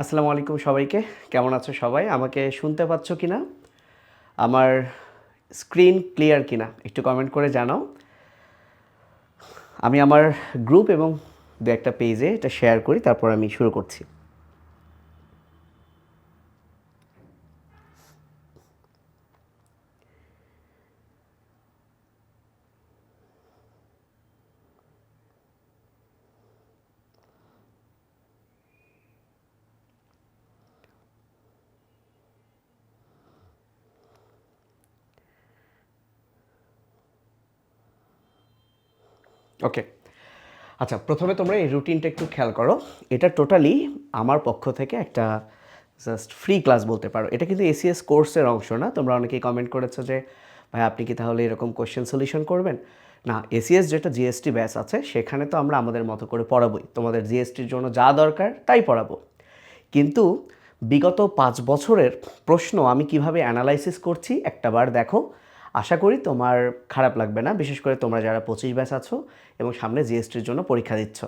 আসসালামু আলাইকুম সবাইকে। কেমন আছো সবাই? আমাকে শুনতে পাচ্ছ কিনা? আমার স্ক্রিন ক্লিয়ার কিনা একটু কমেন্ট করে জানাও। আমি আমার গ্রুপ এবং দু একটা পেজে এটা শেয়ার করি, তারপর আমি শুরু করছি। ওকে, আচ্ছা, প্রথমে তোমরা এই রুটিনটা একটু খেয়াল করো। এটা টোটালি আমার পক্ষ থেকে একটা জাস্ট ফ্রি ক্লাস বলতে পারো। এটা কিন্তু এসিএস কোর্সের অংশ না। তোমরা অনেকেই কমেন্ট করেছো যে ভাই আপনি কি তাহলে এরকম কোশ্চেন সলিউশন করবেন? না, এসিএস যেটা জিএসটি ব্যাচ আছে সেখানে তো আমরা আমাদের মতো করে পড়াবোই। তোমাদের জিএসটির জন্য যা দরকার তাই পড়াবো। কিন্তু বিগত 5 বছরের প্রশ্ন আমি কিভাবে অ্যানালাইসিস করছি একটাবার দেখো। আশা করি তোমার খারাপ লাগবে না, বিশেষ করে তোমরা যারা 25 ব্যাচ আছো এবং সামনে জিএসটির জন্য পরীক্ষা দিচ্ছ।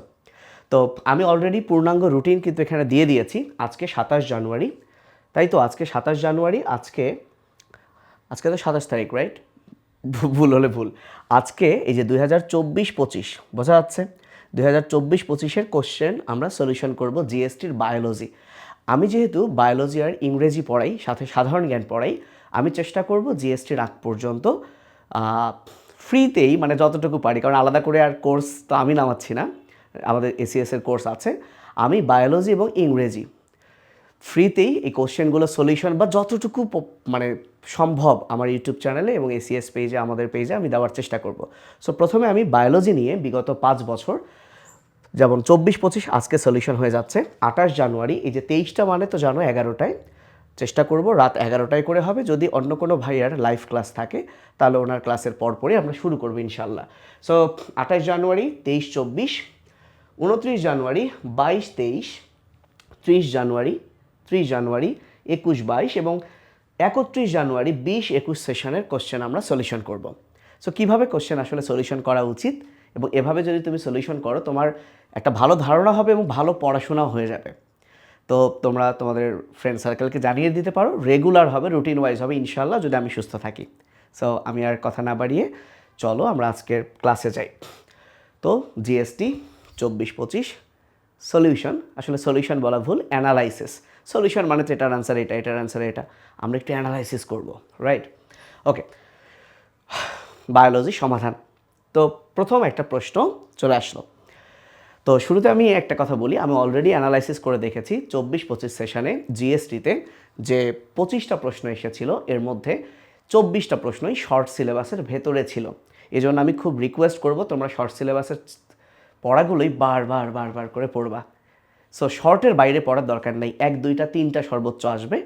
তো আমি অলরেডি পূর্ণাঙ্গ রুটিন কিন্তু এখানে দিয়ে দিয়েছি। আজকে 27 জানুয়ারি, তাই তো আজকে 27 জানুয়ারি। আজকে আজকে তো 27 তারিখ, রাইট? ভুল হলে ভুল। আজকে এই যে 2024-25 বোঝা যাচ্ছে, 2024-25-এর কোশ্চেন আমরা সলিউশন করব জিএসটির বায়োলজি। আমি যেহেতু বায়োলজি আর ইংরেজি পড়াই, সাথে সাধারণ জ্ঞান পড়াই, আমি চেষ্টা করব জিএসটির আগ পর্যন্ত ফ্রিতেই, মানে যতটুকু পারি, কারণ আলাদা করে আর কোর্স তো আমি নামাচ্ছি না, আমাদের এসিএসের কোর্স আছে। আমি বায়োলজি এবং ইংরেজি ফ্রিতেই এই কোশ্চেনগুলো সলিউশন বা যতটুকু মানে সম্ভব আমার ইউটিউব চ্যানেলে এবং এসিএস পেজে, আমাদের পেজে আমি দেওয়ার চেষ্টা করব। সো প্রথমে আমি বায়োলজি নিয়ে বিগত 5 বছর, যেমন 24-25 আজকে সলিউশন হয়ে যাচ্ছে। 28 জানুয়ারি, এই যে 23টা মানে তো জানো 11টায়, চেষ্টা করব রাত 11টায় করে হবে। যদি অন্য কোনো ভাইয়ার লাইভ ক্লাস থাকে তাহলে ওনার ক্লাসের পরপরই আমরা শুরু করবো ইনশাল্লাহ। সো 28 জানুয়ারি, 23-24, 29 জানুয়ারি, 22-23, 30 জানুয়ারি, 30 জানুয়ারি, 21-22 এবং 31 জানুয়ারি 20-21 সেশনের কোশ্চেন আমরা সলিউশন করব। সো কীভাবে কোশ্চেন আসলে সলিউশন করা উচিত, এবং এভাবে যদি তুমি সলিউশন করো তোমার একটা ভালো ধারণা হবে এবং ভালো পড়াশোনাও হয়ে যাবে। তো তোমরা তোমাদের ফ্রেন্ড সার্কেলকে জানিয়ে দিতে পারো। রেগুলার হবে, রুটিন ওয়াইজ হবে ইনশাল্লাহ, যদি আমি সুস্থ থাকি। সো আমি আর কথা না বাড়িয়ে চলো আমরা আজকের ক্লাসে যাই। তো জিএসটি 24-25 সলিউশন, আসলে সলিউশন বলা ভুল, অ্যানালাইসিস। সলিউশন মানে তো এটার আনসার এটা, এটার আনসার এটা, আমরা একটু অ্যানালাইসিস করব, রাইট? ওকে, বায়োলজি সমাধান। তো প্রথম একটা প্রশ্ন চলে আসলো। তো শুরুতে আমি একটা কথা বলি, আমি অলরেডি অ্যানালাইসিস করে দেখেছি 24-25 সেশনে জিএসটিতে যে 25টা প্রশ্ন এসেছিল এর মধ্যে 24টা প্রশ্নই শর্ট সিলেবাসের ভেতরে ছিল। এই জন্য আমি খুব রিকোয়েস্ট করব তোমরা শর্ট সিলেবাসের পড়াগুলোই বারবার বারবার করে পড়বা। সো শর্টের বাইরে পড়ার দরকার নেই, 1, 2, 3টা সর্বোচ্চ আসবে।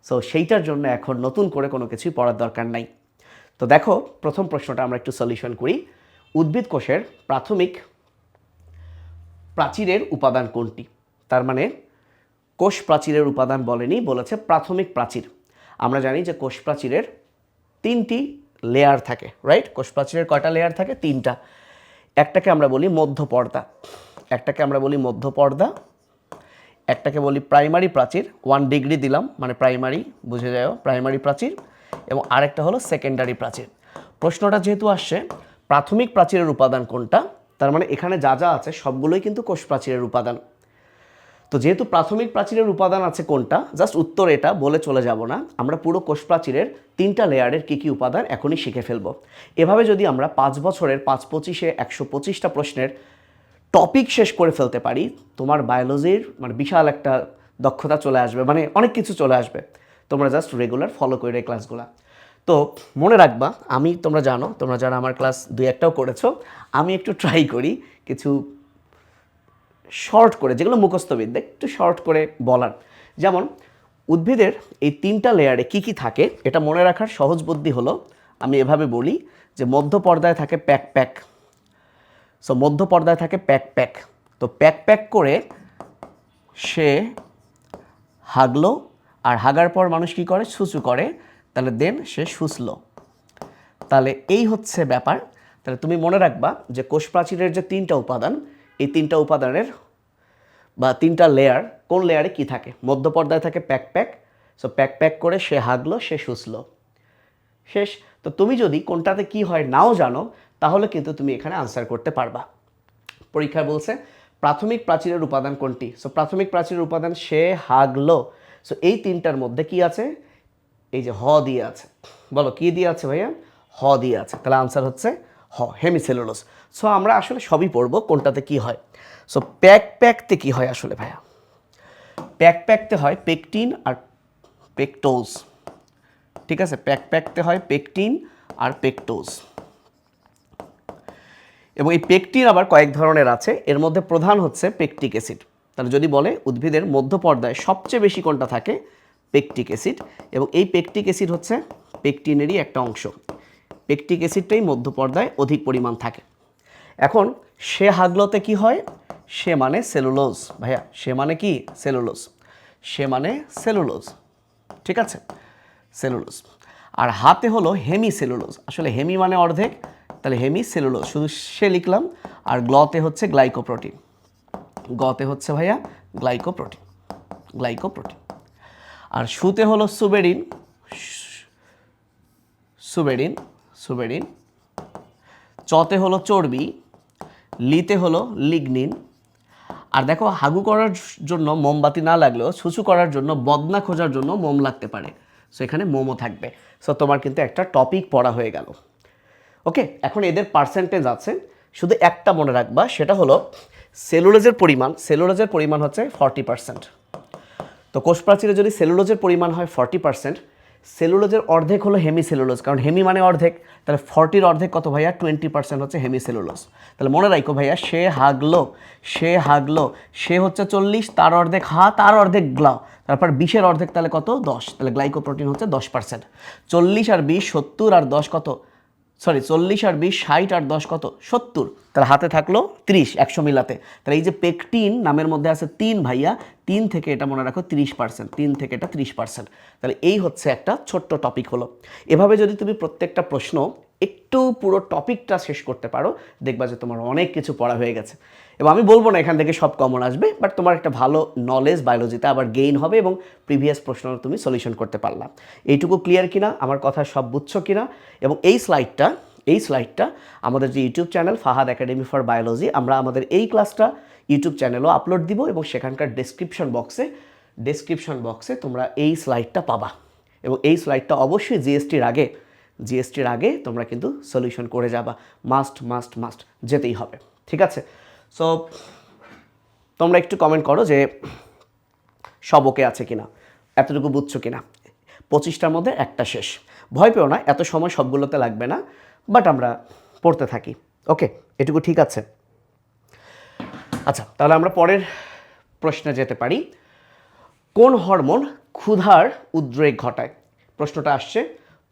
সো সেইটার জন্য এখন নতুন করে কোনো কিছুই পড়ার দরকার নাই। তো দেখো, প্রথম প্রশ্নটা আমরা একটু সলিউশন করি। উদ্ভিদ কোষের প্রাথমিক প্রাচীরের উপাদান কোনটি? তার মানে কোষ প্রাচীরের উপাদান বলেনি, বলেছে প্রাথমিক প্রাচীর। আমরা জানি যে কোষ প্রাচীরের 3টি লেয়ার থাকে, রাইট? কোষ প্রাচীরের কয়টা লেয়ার থাকে? 3টা। একটাকে আমরা বলি মধ্যপর্দা, একটাকে আমরা বলি মধ্যপর্দা, একটাকে বলি প্রাইমারি প্রাচীর, 1 ডিগ্রি দিলাম মানে প্রাইমারি, বুঝে যাও, প্রাইমারি প্রাচীর, এবং আরেকটা হলো সেকেন্ডারি প্রাচীর। প্রশ্নটা যেহেতু আসছে প্রাথমিক প্রাচীরের উপাদান কোনটা, তার মানে এখানে যা যা আছে সবগুলোই কিন্তু কোষ প্রাচীরের উপাদান। তো যেহেতু প্রাথমিক প্রাচীরের উপাদান আছে কোনটা, জাস্ট উত্তর এটা বলে চলে যাব না, আমরা পুরো কোষ প্রাচীরের 3টা লেয়ারের কী কী উপাদান এখনই শিখে ফেলবো। এভাবে যদি আমরা 5 বছরের 5-25-এ 125টা প্রশ্নের টপিক শেষ করে ফেলতে পারি, তোমার বায়োলজির মানে বিশাল একটা দক্ষতা চলে আসবে, মানে অনেক কিছু চলে আসবে। তোমরা জাস্ট রেগুলার ফলো করে এই ক্লাসগুলো। তো মনে রাখবা, আমি, তোমরা জানো, তোমরা যারা আমার ক্লাস 2-1টাও করেছো, আমি একটু ট্রাই করি কিছু শর্ট করে, যেগুলো মুখস্থবিদ্যা, একটু শর্ট করে বলার। যেমন উদ্ভিদের এই 3টা লেয়ারে কি কি থাকে এটা মনে রাখার সহজ বুদ্ধি হলো, আমি এভাবে বলি যে মধ্য পর্দায় থাকে প্যাক প্যাক। সো মধ্য পর্দায় থাকে প্যাক প্যাক। তো প্যাক প্যাক করে সে হাগলো, আর হাগার পর মানুষ কি করে? সুসু করে, তাহলে দেন সে শুষলো। তাহলে এই হচ্ছে ব্যাপার। তাহলে তুমি মনে রাখবা যে কোষ প্রাচীরের যে 3টা উপাদান, এই 3টা উপাদানের বা 3টা লেয়ার, কোন লেয়ারে কি থাকে? মধ্য পর্দায় থাকে pack pack. So pack pack করে সে হাগলো, সে শুষলো, শেষ। তো তুমি যদি কোনটাতে কি হয় নাও জানো, তাহলে কিন্তু তুমি এখানে আনসার করতে পারবা। পরীক্ষায় বলছে প্রাথমিক প্রাচীরের উপাদান কোনটি? সো প্রাথমিক প্রাচীরের উপাদান সে হাগলো। সো এই 3টার মধ্যে কি আছে? এই যে হ দিয়ে আছে। বলো কি দিয়ে আছে ভাইয়া? হ দিয়ে আছে। তাহলে আনসার হচ্ছে হ, হেমিসেলুলোজ। সো আমরা আসলে সবই পড়বো কোনটাতে কি হয়। সো প্যাক প্যাকতে কি হয় আসলে ভাইয়া? প্যাক প্যাকতে হয় পেকটিন আর পেকটোজ, ঠিক আছে? প্যাক প্যাকতে হয় পেকটিন আর পেকটোজ। এবং এই পেকটিন আবার কয়েক ধরনের আছে, এর মধ্যে প্রধান হচ্ছে পেকটিক অ্যাসিড। তাহলে যদি বলে উদ্ভিদের মধ্য পর্দায় সবচেয়ে বেশি কোনটা থাকে? Pectic acid. এবং এই পেকটিক অ্যাসিড হচ্ছে পেকটিনেরই একটা অংশ। পেকটিক অ্যাসিডটাই মধ্য পর্দায় অধিক পরিমাণ থাকে। এখন সে হাগলোতে কি হয়? সে মানে সেলুলোজ ভাইয়া, সে মানে কি? সেলুলোজ। সে মানে সেলুলোজ, ঠিক আছে? সেলুলোজ। আর হাতে হলো হেমি সেলুলোজ। আসলে হেমি মানে অর্ধেক, তাহলে হেমি সেলুলোজ শুধু সে লিখলাম। আর গ্লতে হচ্ছে গ্লাইকোপ্রোটিন, গতে হচ্ছে ভাইয়া গ্লাইকোপ্রোটিন, গ্লাইকোপ্রোটিন। আর সুতে হলো সুবেরিন, সুবেরিন, সুবেরিন। চতে হলো চর্বি, লিতে হলো লিগনিন। আর দেখো হাগু করার জন্য মোমবাতি না লাগলেও ছুঁচু করার জন্য বদনা খোঁজার জন্য মোম লাগতে পারে। সো এখানে মোমও থাকবে। সো তোমার কিন্তু একটা টপিক পড়া হয়ে গেল। ওকে, এখন এদের পার্সেন্টেজ আছে, শুধু একটা মনে রাখবা, সেটা হলো সেলুলোজের পরিমাণ। সেলুলোজের পরিমাণ হচ্ছে 40%। তো কোষ প্রাচীরে যদি সেলুলোজের পরিমাণ হয় 40%, সেলুলোজের অর্ধেক হলো হেমি সেলুলোজ, কারণ হেমি মানে অর্ধেক। তাহলে 40-র অর্ধেক কত ভাইয়া? 20% হচ্ছে হেমি সেলুলোজ। তাহলে মনে রাখো ভাইয়া, সে হাগলো, সে হাগলো, সে হচ্ছে 40, তার অর্ধেক হা, তার অর্ধেক গ্লা, তারপর 20-এর অর্ধেক তাহলে কত? 10। তাহলে গ্লাইকোপ্রোটিন হচ্ছে 10%। 40 আর 20 70, আর 10 কত? সরি, 40 আর 20 60, আর 10 কত? 70। তাহলে হাতে থাকলো 30, 100 মিলাতে। তাহলে এই যে পেকটিন নামের মধ্যে আছে 3 ভাইয়া, 3 থেকে এটা মনে রাখো 30%, 3 থেকে এটা 30%। তাহলে এই হচ্ছে একটা ছোট্ট টপিক হলো। এভাবে যদি তুমি প্রত্যেকটা প্রশ্ন একটু পুরো টপিকটা শেষ করতে পারো, দেখবা যে তোমার অনেক কিছু পড়া হয়ে গেছে। এবং আমি বলবো না এখান থেকে সব কমন আসবে, বাট তোমার একটা ভালো নলেজ বায়োলজিতে আবার গেইন হবে এবং প্রিভিয়াস প্রশ্ন তুমি সলিউশন করতে পারলা। এইটুকু ক্লিয়ার কিনা? আমার কথা সব বুঝছো কিনা? এবং এই স্লাইডটা আমাদের যে YouTube channel Fahad academy for biology, আমরা আমাদের এই ক্লাসটা ইউটিউব চ্যানেলও আপলোড দিব এবং সেখানকার ডেসক্রিপশন বক্সে তোমরা এই স্লাইডটা পাবা। এবং এই স্লাইডটা অবশ্যই জিএসটির আগে তোমরা কিন্তু সলিউশন করে যাবা। মাস্ট যেতেই হবে, ঠিক আছে? সো তোমরা একটু কমেন্ট করো যে সব ওকে আছে কিনা, এতটুকু বুঝছো কিনা। 25টার মধ্যে একটা শেষ। ভয় পেও না, এত সময় সবগুলোতে লাগবে না, বাট আমরা পড়তে থাকি। ওকে, এটুকু ঠিক আছে? আচ্ছা, তাহলে আমরা পরের প্রশ্নে যেতে পারি। কোন হরমোন ক্ষুধার উদ্রেক ঘটায়? প্রশ্নটা আসছে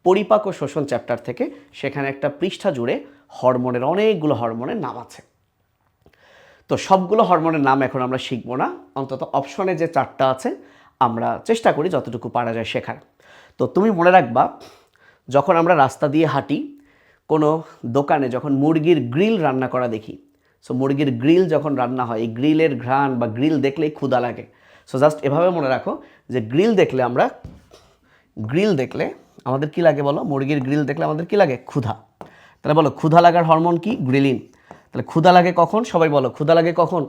পরিপাক ও শোষণ চ্যাপ্টার থেকে। সেখানে একটা পৃষ্ঠা জুড়ে অনেকগুলো হরমোনের নাম আছে। তো সবগুলো হরমোনের নাম এখন আমরা শিখবো না, অন্তত অপশনে যে 4টা আছে আমরা চেষ্টা করি যতটুকু পারা যায় শেখার। তো তুমি মনে রাখবা, যখন আমরা রাস্তা দিয়ে হাঁটি, কোনো দোকানে যখন মুরগির গ্রিল রান্না করা দেখি, সো মুরগির গ্রিল যখন রান্না হয়, এই গ্রিলের ঘ্রাণ বা গ্রিল দেখলেই ক্ষুধা লাগে। সো জাস্ট এভাবে মনে রাখো যে গ্রিল দেখলে আমাদের কি লাগে বলো? মুরগির গ্রিল দেখলে আমাদের কি লাগে? ক্ষুধা। তাহলে বলো ক্ষুধা লাগার হরমোন কি? গ্রিলিন। তাহলে ক্ষুধা লাগে কখন? সবাই বলো ক্ষুধা লাগে কখন?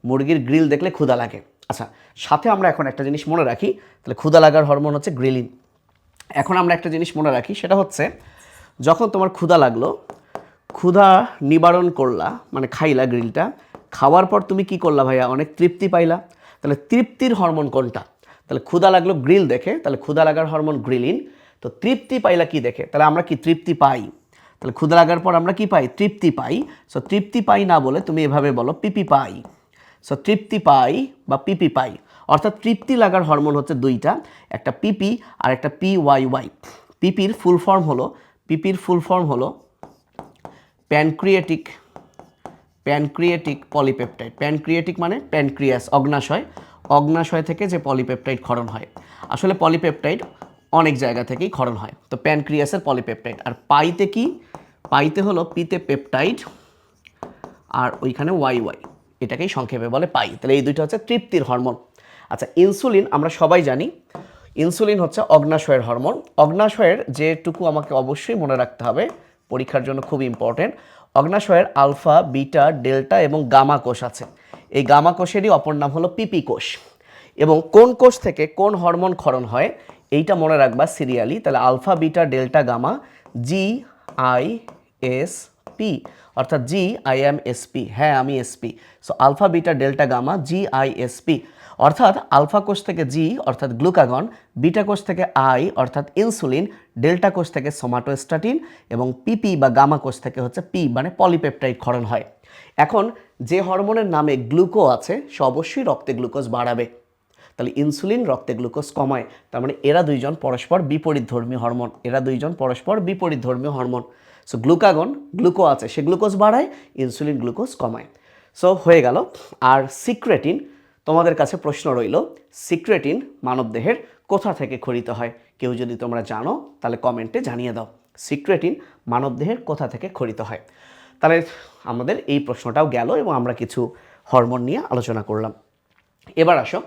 মুরগির গ্রিল দেখলে ক্ষুধা লাগে। আচ্ছা, সাথে আমরা এখন একটা জিনিস মনে রাখি, তাহলে ক্ষুধা লাগার হরমোন হচ্ছে গ্রিলিন। এখন আমরা একটা জিনিস মনে রাখি, সেটা হচ্ছে যখন তোমার ক্ষুধা লাগলো, ক্ষুধা নিবারণ করলা, মানে খাইলা গ্রিলটা, খাওয়ার পর তুমি কি করলা ভাইয়া? অনেক তৃপ্তি পাইলা। তাহলে তৃপ্তির হরমোন কোনটা? তাহলে ক্ষুধা লাগলো গ্রিল দেখে, তাহলে ক্ষুধা লাগার হরমোন গ্রিলিন। তো তৃপ্তি পাইলা কি দেখে? তাহলে আমরা কি তৃপ্তি পাই? তাহলে ক্ষুধা লাগার পর আমরা কি পাই? তৃপ্তি পাই। সো তৃপ্তি পাই না বলে তুমি এভাবে বলো পিপি পাই। সো তৃপ্তি পাই বা পিপি পাই, অর্থাৎ তৃপ্তি লাগার হরমোন হচ্ছে 2টা, একটা পিপি আর একটা PYY। পিপির ফুল ফর্ম হলো প্যানক্রিয়েটিক পলিপেপটাইড। প্যানক্রিয়েটিক মানে প্যানক্রিয়াস, অগ্নাশয় থেকে যে পলিপেপটাইড ক্ষরণ হয়। আসলে পলিপেপটাইড অনেক জায়গা থেকেই ক্ষরণ হয়, তো প্যানক্রিয়াসের পলিপেপটাইড। আর পাইতে হলো পিতে পেপটাইড, আর ওইখানে YY, এটাকেই সংক্ষেপে বলে পাই। তাহলে এই দুইটা হচ্ছে তৃপ্তির হরমোন। আচ্ছা, ইনসুলিন আমরা সবাই জানি, ইনসুলিন হচ্ছে অগ্নাশয়ের হরমোন। অগ্নাশয়ের যেটুকু আমাকে অবশ্যই মনে রাখতে হবে, পরীক্ষার জন্য খুব ইম্পর্টেন্ট, অগ্নাশয়ের আলফা, বিটা, ডেল্টা এবং গামা কোষ আছে। এই গামা কোষেরই অপর নাম হলো পিপি কোষ। এবং কোন কোষ থেকে কোন হরমোন ক্ষরণ হয় এইটা মনে রাখবা সিরিয়ালি। তাহলে alpha, beta, delta, gamma, G I S P, অর্থাৎ G I M S P, হ্যাঁ আমি SP. So alpha, beta, delta, gamma, G I S P, অর্থাৎ আলফা কোষ থেকে জি অর্থাৎ গ্লুকাগন, বিটা কোষ থেকে আই অর্থাৎ ইনসুলিন, ডেল্টা কোষ থেকে সোমাটোস্ট্যাটিন এবং পিপি বা গামা কোষ থেকে হচ্ছে পি মানে পলিপেপটাইড ক্ষরণ হয়। এখন যে হরমোনের নামে গ্লুকো আছে সে অবশ্যই রক্তে গ্লুকোজ বাড়াবে। তাহলে ইনসুলিন রক্তে গ্লুকোজ কমায়, তার মানে এরা দুইজন পরস্পর বিপরীতধর্মী হরমোন, এরা দুইজন পরস্পর বিপরীতধর্মী হরমোন। সো গ্লুকাগন গ্লুকো আছে সে গ্লুকোজ বাড়ায়, ইনসুলিন গ্লুকোজ কমায়। সো হয়ে গেল। আর সিক্রেটিন, তোমাদের কাছে প্রশ্ন রইল, সিক্রেটিন মানবদেহের কোথা থেকে ক্ষরিত হয়? কেউ যদি তোমরা জানো তাহলে কমেন্টে জানিয়ে দাও, সিক্রেটিন মানবদেহের কোথা থেকে ক্ষরিত হয়। তাহলে আমাদের এই প্রশ্নটাও গেল এবং আমরা কিছু হরমোন নিয়ে আলোচনা করলাম। এবার আসো,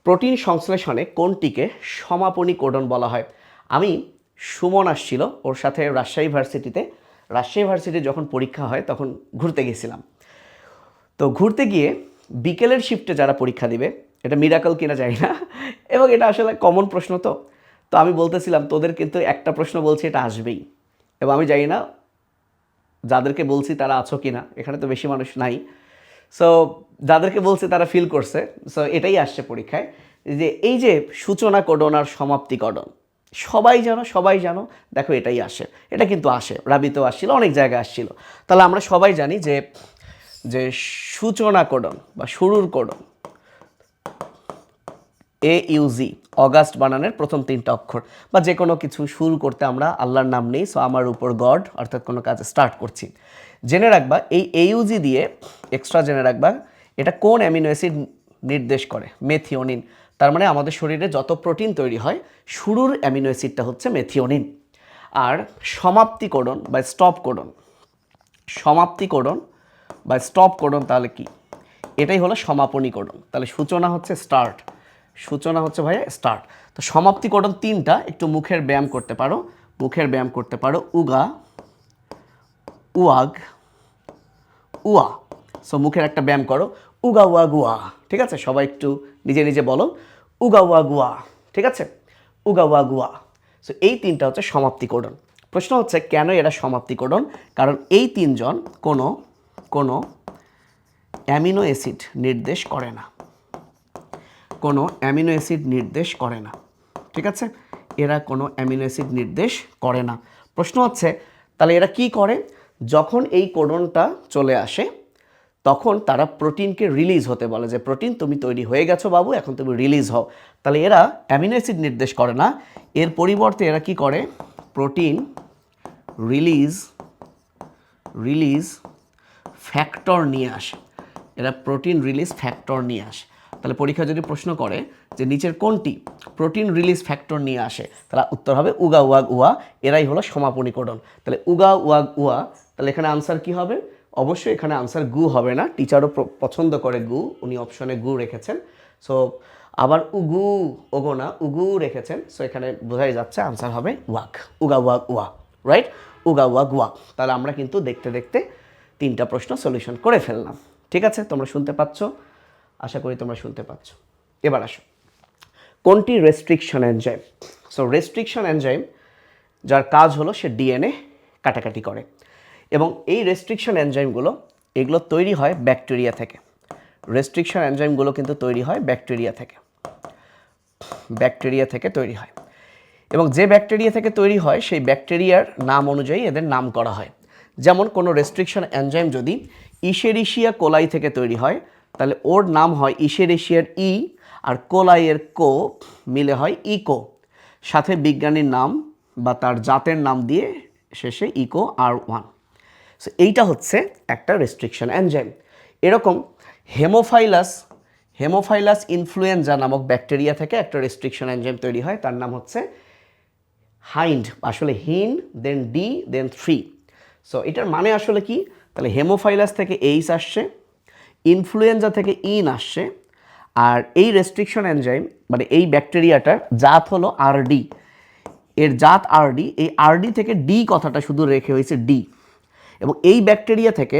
প্রোটিন সংশ্লেষণে কোনটিকে সমাপনী কোডন বলা হয়? আমি সুমন আসছিল ওর সাথে রাজশাহী ভার্সিটি যখন পরীক্ষা হয় তখন ঘুরতে গেছিলাম। তো ঘুরতে গিয়ে বিকেলের শিফটে যারা পরীক্ষা দিবে, এটা মিরাকল কিনা জানি না, এবং এটা আসলে কমন প্রশ্ন, তো আমি বলতেছিলাম তোদের কিন্তু একটা প্রশ্ন বলছি এটা আসবেই, এবং আমি জানি না যাদেরকে বলছি তারা আছো কি না, এখানে তো বেশি মানুষ নাই। সো যাদেরকে বলছে তারা ফিল করছে। সো এটাই আসছে পরীক্ষায়, যে এই যে সূচনা কোডন আর সমাপ্তি কোডন, সবাই জানো, দেখো এটাই আসে, এটা কিন্তু আসে, রাবিতেও আসছিল, অনেক জায়গায় আসছিল। তাহলে আমরা সবাই জানি যে যে সূচনা কোডন বা শুরুর কোডন AUG, অগাস্ট বানানের প্রথম 3টা অক্ষর, বা যে কোনো কিছু শুরু করতে আমরা আল্লাহর নাম নেই, সো আমার উপর গড, অর্থাৎ কোনো কাজ স্টার্ট করছি। জেনে রাখবা এই AUG দিয়ে এক্সট্রা জেনে রাখবা এটা কোন অ্যামিনো অ্যাসিড নির্দেশ করে? মেথিওনিন। তার মানে আমাদের শরীরে যত প্রোটিন তৈরি হয় শুরুর অ্যামিনো অ্যাসিডটা হচ্ছে মেথিওনিন। আর সমাপ্তি কোডন বা স্টপ কোডন তাহলে কি? এটাই হলো সমাপনী কোডন। তাহলে সূচনা হচ্ছে ভাইয়া স্টার্ট। তো সমাপ্তি কোডন 3টা, একটু মুখের ব্যায়াম করতে পারো, উগা, উয়াগ, উয়া। সো মুখের একটা ব্যায়াম করো, উগা উয়া গুয়া, ঠিক আছে? সবাই একটু নিজে নিজে বলো, উগা উয়া গুয়া, ঠিক আছে? উগা উয়া গুয়া। সো এই 3টা হচ্ছে সমাপ্তি কোডন। প্রশ্ন হচ্ছে কেন এরা সমাপ্তি কোডন? কারণ এই 3জন কোনো অ্যামিনো অ্যাসিড নির্দেশ করে না, ঠিক আছে? এরা কোনো অ্যামিনো অ্যাসিড নির্দেশ করে না। প্রশ্ন হচ্ছে তাহলে এরা কি করে? যখন এই কোডনটা চলে আসে তখন তারা প্রোটিনকে রিলিজ হতে বলে, যে প্রোটিন তুমি তৈরি হয়ে গেছো বাবু, এখন তুমি রিলিজ হও। তাহলে এরা অ্যামিনো অ্যাসিড নির্দেশ করে না, এর পরিবর্তে এরা কি করে? প্রোটিন রিলিজ ফ্যাক্টর নিয়ে আসে। তাহলে পরীক্ষা যদি প্রশ্ন করে যে নিচের কোনটি প্রোটিন রিলিজ ফ্যাক্টর নিয়ে আসে, তাহলে উত্তর হবে উগা উয়াগ উয়া। এরাই হলো সমাপনী কোডন। তাহলে উগা উয়াগ উয়া, তাহলে এখানে আনসার কি হবে? অবশ্যই এখানে আনসার গু হবে না, টিচারও পছন্দ করে গু, উনি অপশনে গু রেখেছেন। সো আবার ওগো না, উগু রেখেছেন। সো এখানে বোঝাই যাচ্ছে আনসার হবে ওয়াক, উগা ওয়াক ওয়া, রাইট? উগা ওয়াক ওয়া। তাহলে আমরা কিন্তু দেখতে দেখতে 3টা প্রশ্ন সলিউশন করে ফেললাম। ঠিক আছে, তোমরা শুনতে পাচ্ছ? আশা করি তোমরা শুনতে পাচ্ছ। এবার আসো, কোনটি restriction enzyme? So restriction enzyme যার কাজ হলো সে ডিএনএ কাটাকাটি করে, এবং এই রেস্ট্রিকশন এনজাইমগুলো এগুলো তৈরি হয় ব্যাকটেরিয়া থেকে। রেস্ট্রিকশন এনজাইমগুলো কিন্তু তৈরি হয় ব্যাকটেরিয়া থেকে তৈরি হয়, এবং যে ব্যাকটেরিয়া থেকে তৈরি হয় সেই ব্যাকটেরিয়ার নাম অনুযায়ী এদের নাম করা হয়। যেমন কোনো রেস্ট্রিকশন এনজাইম যদি ইশেরিশিয়া কোলাই থেকে তৈরি হয় তাহলে ওর নাম হয় ইশেরিশিয়ার ই, আর কোলাইয়ের কো মিলে হয় ইকো, সাথে বিজ্ঞানীর নাম বা তার জাতের নাম দিয়ে শেষে ইকো R1। সো এইটা হচ্ছে একটা রেস্ট্রিকশন এনজাইম। এরকম হেমোফাইলাস ইনফ্লুয়েঞ্জা নামক ব্যাকটেরিয়া থেকে একটা রেস্ট্রিকশন এনজাইম তৈরি হয়, তার নাম হচ্ছে হাইন্ড, আসলে হিন দেন ডি দেন 3। সো এটার মানে আসলে কি? তাহলে হেমোফাইলাস থেকে এইচ আসছে, ইনফ্লুয়েঞ্জা থেকে ইন আসছে, আর এই রেস্ট্রিকশন এনজাইম মানে এই ব্যাকটেরিয়াটার জাত হলো আরডি, এর জাত আরডি, এই আরডি থেকে ডি কথাটা শুধু রেখে হয়েছে ডি, এবং এই ব্যাকটেরিয়া থেকে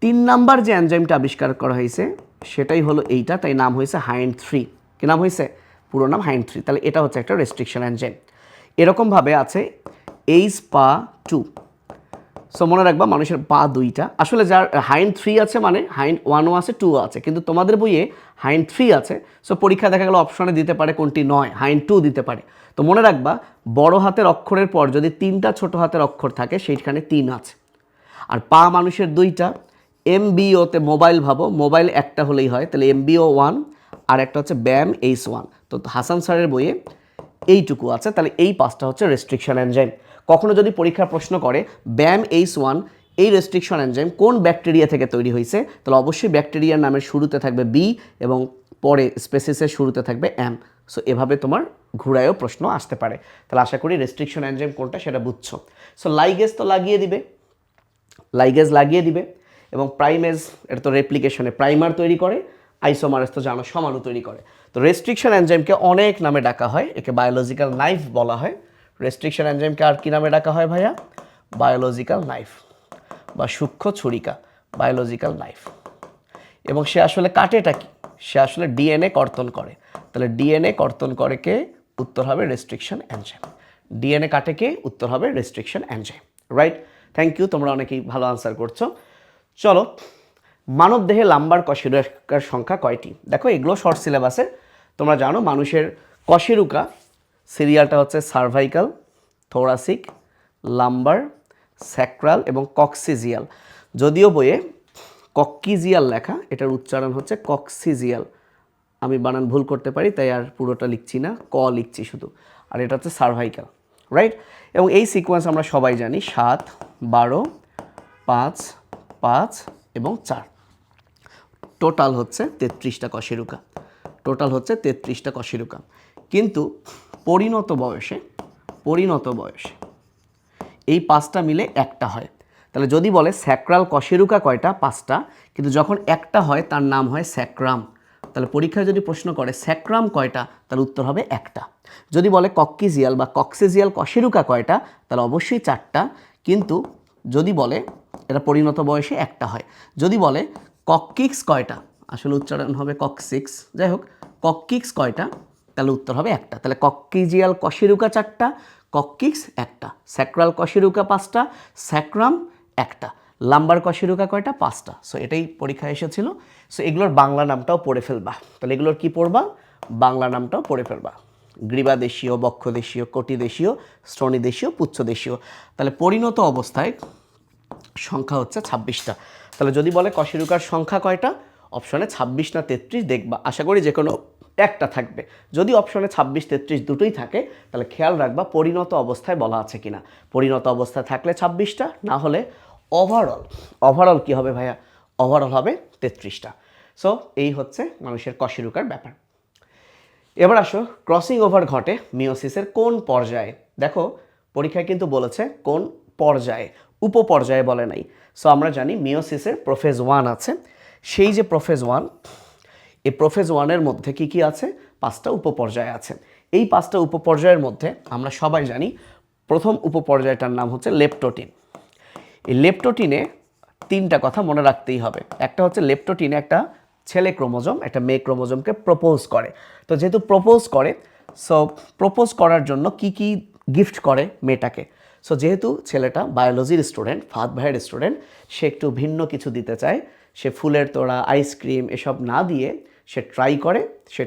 3 নাম্বার যে এনজাইমটা আবিষ্কার করা হয়েছে সেটাই হলো এইটা, তাই নাম হয়েছে HIND-3। কি নাম হয়েছে? পুরো নাম HIND-3। তাহলে এটা হচ্ছে একটা রেস্ট্রিকশন এনজাইম। এরকমভাবে আছে HPA2। সো মনে রাখবা মানুষের পা দুইটা, আসলে যার HIND-3 আছে মানে HIND-1ও আছে 2ও আছে, কিন্তু তোমাদের বইয়ে HIND-3 আছে। সো পরীক্ষা দেখা গেল অপশনে দিতে পারে কোনটি নয়, HIND-2 দিতে পারে। তো মনে রাখবা বড় হাতের অক্ষরের পর যদি 3টা ছোট হাতের অক্ষর থাকে সেইখানে 3 আছে। আর পা মানুষের দুইটা, MBOতে মোবাইল ভাবো, মোবাইল একটা হলেই হয়, তাহলে MBO1 আর একটা হচ্ছে BAM-H1। তো হাসান স্যারের বইয়ে এইটুকু আছে, তাহলে এই 5টা হচ্ছে রেস্ট্রিকশন এনজাইম। কখনো যদি পরীক্ষার প্রশ্ন করে BAM-H1 এই রেস্ট্রিকশন এনজাইম কোন ব্যাকটেরিয়া থেকে তৈরি হয়েছে, তাহলে অবশ্যই ব্যাকটেরিয়ার নামের শুরুতে থাকবে বি এবং পরে স্পেসিসের শুরুতে থাকবে এম। সো এভাবে তোমার ঘুরায়ও প্রশ্ন আসতে পারে। তাহলে আশা করি রেস্ট্রিকশন এনজাইম কোনটা সেটা বুঝছো। সো লাইগেজ তো লাগিয়ে দিবে, লাইগেজ লাগিয়ে দিবে, এবং প্রাইমেজ এটা তো রেপ্লিকেশনে প্রাইমার তৈরি করে, আইসোমারেজ তো জানো সমাণু তৈরি করে। তো রেস্ট্রিকশন এনজাইমকে অনেক নামে ডাকা হয়, একে বায়োলজিক্যাল নাইফ বলা হয়। রেস্ট্রিকশন এনজাইমকে আর কি নামে ডাকা হয় ভাইয়া? বায়োলজিক্যাল নাইফ বা সূক্ষ্ম ছুরিকা, বায়োলজিক্যাল নাইফ। এবং সে আসলে কাটেটা কি? সে আসলে ডিএনএ কর্তন করে। তাহলে ডিএনএ কর্তন করে কে? উত্তর হবে রেস্ট্রিকশন এনজাইম। ডিএনএ কাটে কে? উত্তর হবে restriction enzyme. Right, thank you, তোমরা অনেকেই ভালো আনসার করছো। চলো, মানব দেহে লাম্বার কশেরুকার সংখ্যা কয়টি? দেখো এগুলো শর্ট সিলেবাসে, তোমরা জানো মানুষের কশেরুকা সিরিয়ালটা হচ্ছে সার্ভাইকাল, থোরাসিক, লাম্বার, স্যাক্রাল এবং কক্সিজিয়াল। যদিও বইয়ে কক্কিজিয়াল লেখা, এটার উচ্চারণ হচ্ছে কক্সিজিয়াল। আমি বানান ভুল করতে পারি, তাই আর পুরোটা লিখছি না, লিখছি শুধু। আর এটা হচ্ছে সার্ভাইকাল, রাইট। এবং এই সিকোয়েন্স আমরা সবাই জানি 7, 12, 5, 5 এবং 4। টোটাল হচ্ছে 33টা কশেরুকা, টোটাল হচ্ছে 33টা কশেরুকা। কিন্তু পরিণত বয়সে এই 5টা মিলে একটা হয়। তাহলে যদি বলে স্যাক্রাল কশেরুকা কয়টা? 5টা, কিন্তু যখন একটা হয় তার নাম হয় স্যাক্রাম। তাহলে পরীক্ষায় যদি প্রশ্ন করে স্যাক্রাম কয়টা, তাহলে উত্তর হবে একটা। যদি বলে কক্কিজিয়াল বা কক্সিজিয়াল কশেরুকা কয়টা, তাহলে অবশ্যই 4টা, কিন্তু যদি বলে এটা পরিণত বয়সে একটা হয়। যদি বলে কক্কিক্স কয়টা, আসলে উচ্চারণ হবে কক্সিক্স, যাই হোক, কক্কিক্স কয়টা, তাহলে উত্তর হবে একটা। তাহলে কক্কিজিয়াল কশেরুকা 4টা, কক্কিক্স একটা, স্যাক্রাল কশেরুকা 5টা, স্যাক্রাম একটা, লাম্বার কশেরুকা কয়টা? 5টা। সো এটাই পরীক্ষায় এসেছিল। সো এগুলোর বাংলা নামটাও পড়ে ফেলবা। তাহলে এগুলোর কি পড়বা? বাংলা নামটাও পড়ে ফেলবা। গ্রীবাদেশীয়, বক্ষদেশীয়, কটিদেশীয়, শ্রোণীদেশীয়, পুচ্ছদেশীয়। তাহলে পরিণত অবস্থায় সংখ্যা হচ্ছে 26টা। তাহলে যদি বলে কশেরুকার সংখ্যা কয়টা, অপশনে 26 না 33 দেখবা, আশা করি যে কোনো একটা থাকবে। যদি অপশনে 26, 33 দুটোই থাকে, তাহলে খেয়াল রাখবা পরিণত অবস্থায় বলা আছে কিনা। পরিণত অবস্থায় থাকলে 26টা, না হলে ওভারঅল কি হবে ভাইয়া? ওভারঅল হবে 33টা। সো এই হচ্ছে মানুষের কশেরুকার ব্যাপার। এবার আসো, ক্রসিং ওভার ঘটে মিওসিসের কোন পর্যায়ে? দেখো পরীক্ষায় কিন্তু বলেছে কোন পর্যায়ে, উপপর্যায়ে বলে নাই। সো আমরা জানি মিওসিসের প্রোফেজ 1 আছে। সেই যে প্রোফেজ 1, এই প্রোফেজ 1-এর মধ্যে কি কি আছে? 5টা উপপর্যায় আছে। এই 5টা উপপর্যায়ের মধ্যে আমরা সবাই জানি প্রথম উপপর্যায়টার নাম হচ্ছে লেপ্টোটিন। এই লেপ্টোটিনে 3টা কথা মনে রাখতেই হবে। একটা হচ্ছে লেপ্টোটিনে একটা ছেলে ক্রোমোজোম একটা মেয়ে ক্রোমোজোমকে প্রপোজ করে। তো যেহেতু প্রপোজ করে, সো প্রপোজ করার জন্য কি কি গিফট করে মেয়েটাকে। সো যেহেতু ছেলেটা বায়োলজির স্টুডেন্ট, ফাদ ভাইয়ের স্টুডেন্ট, সে একটু ভিন্ন কিছু দিতে চায়। সে ফুলের তোড়া, আইসক্রিম এসব না দিয়ে সে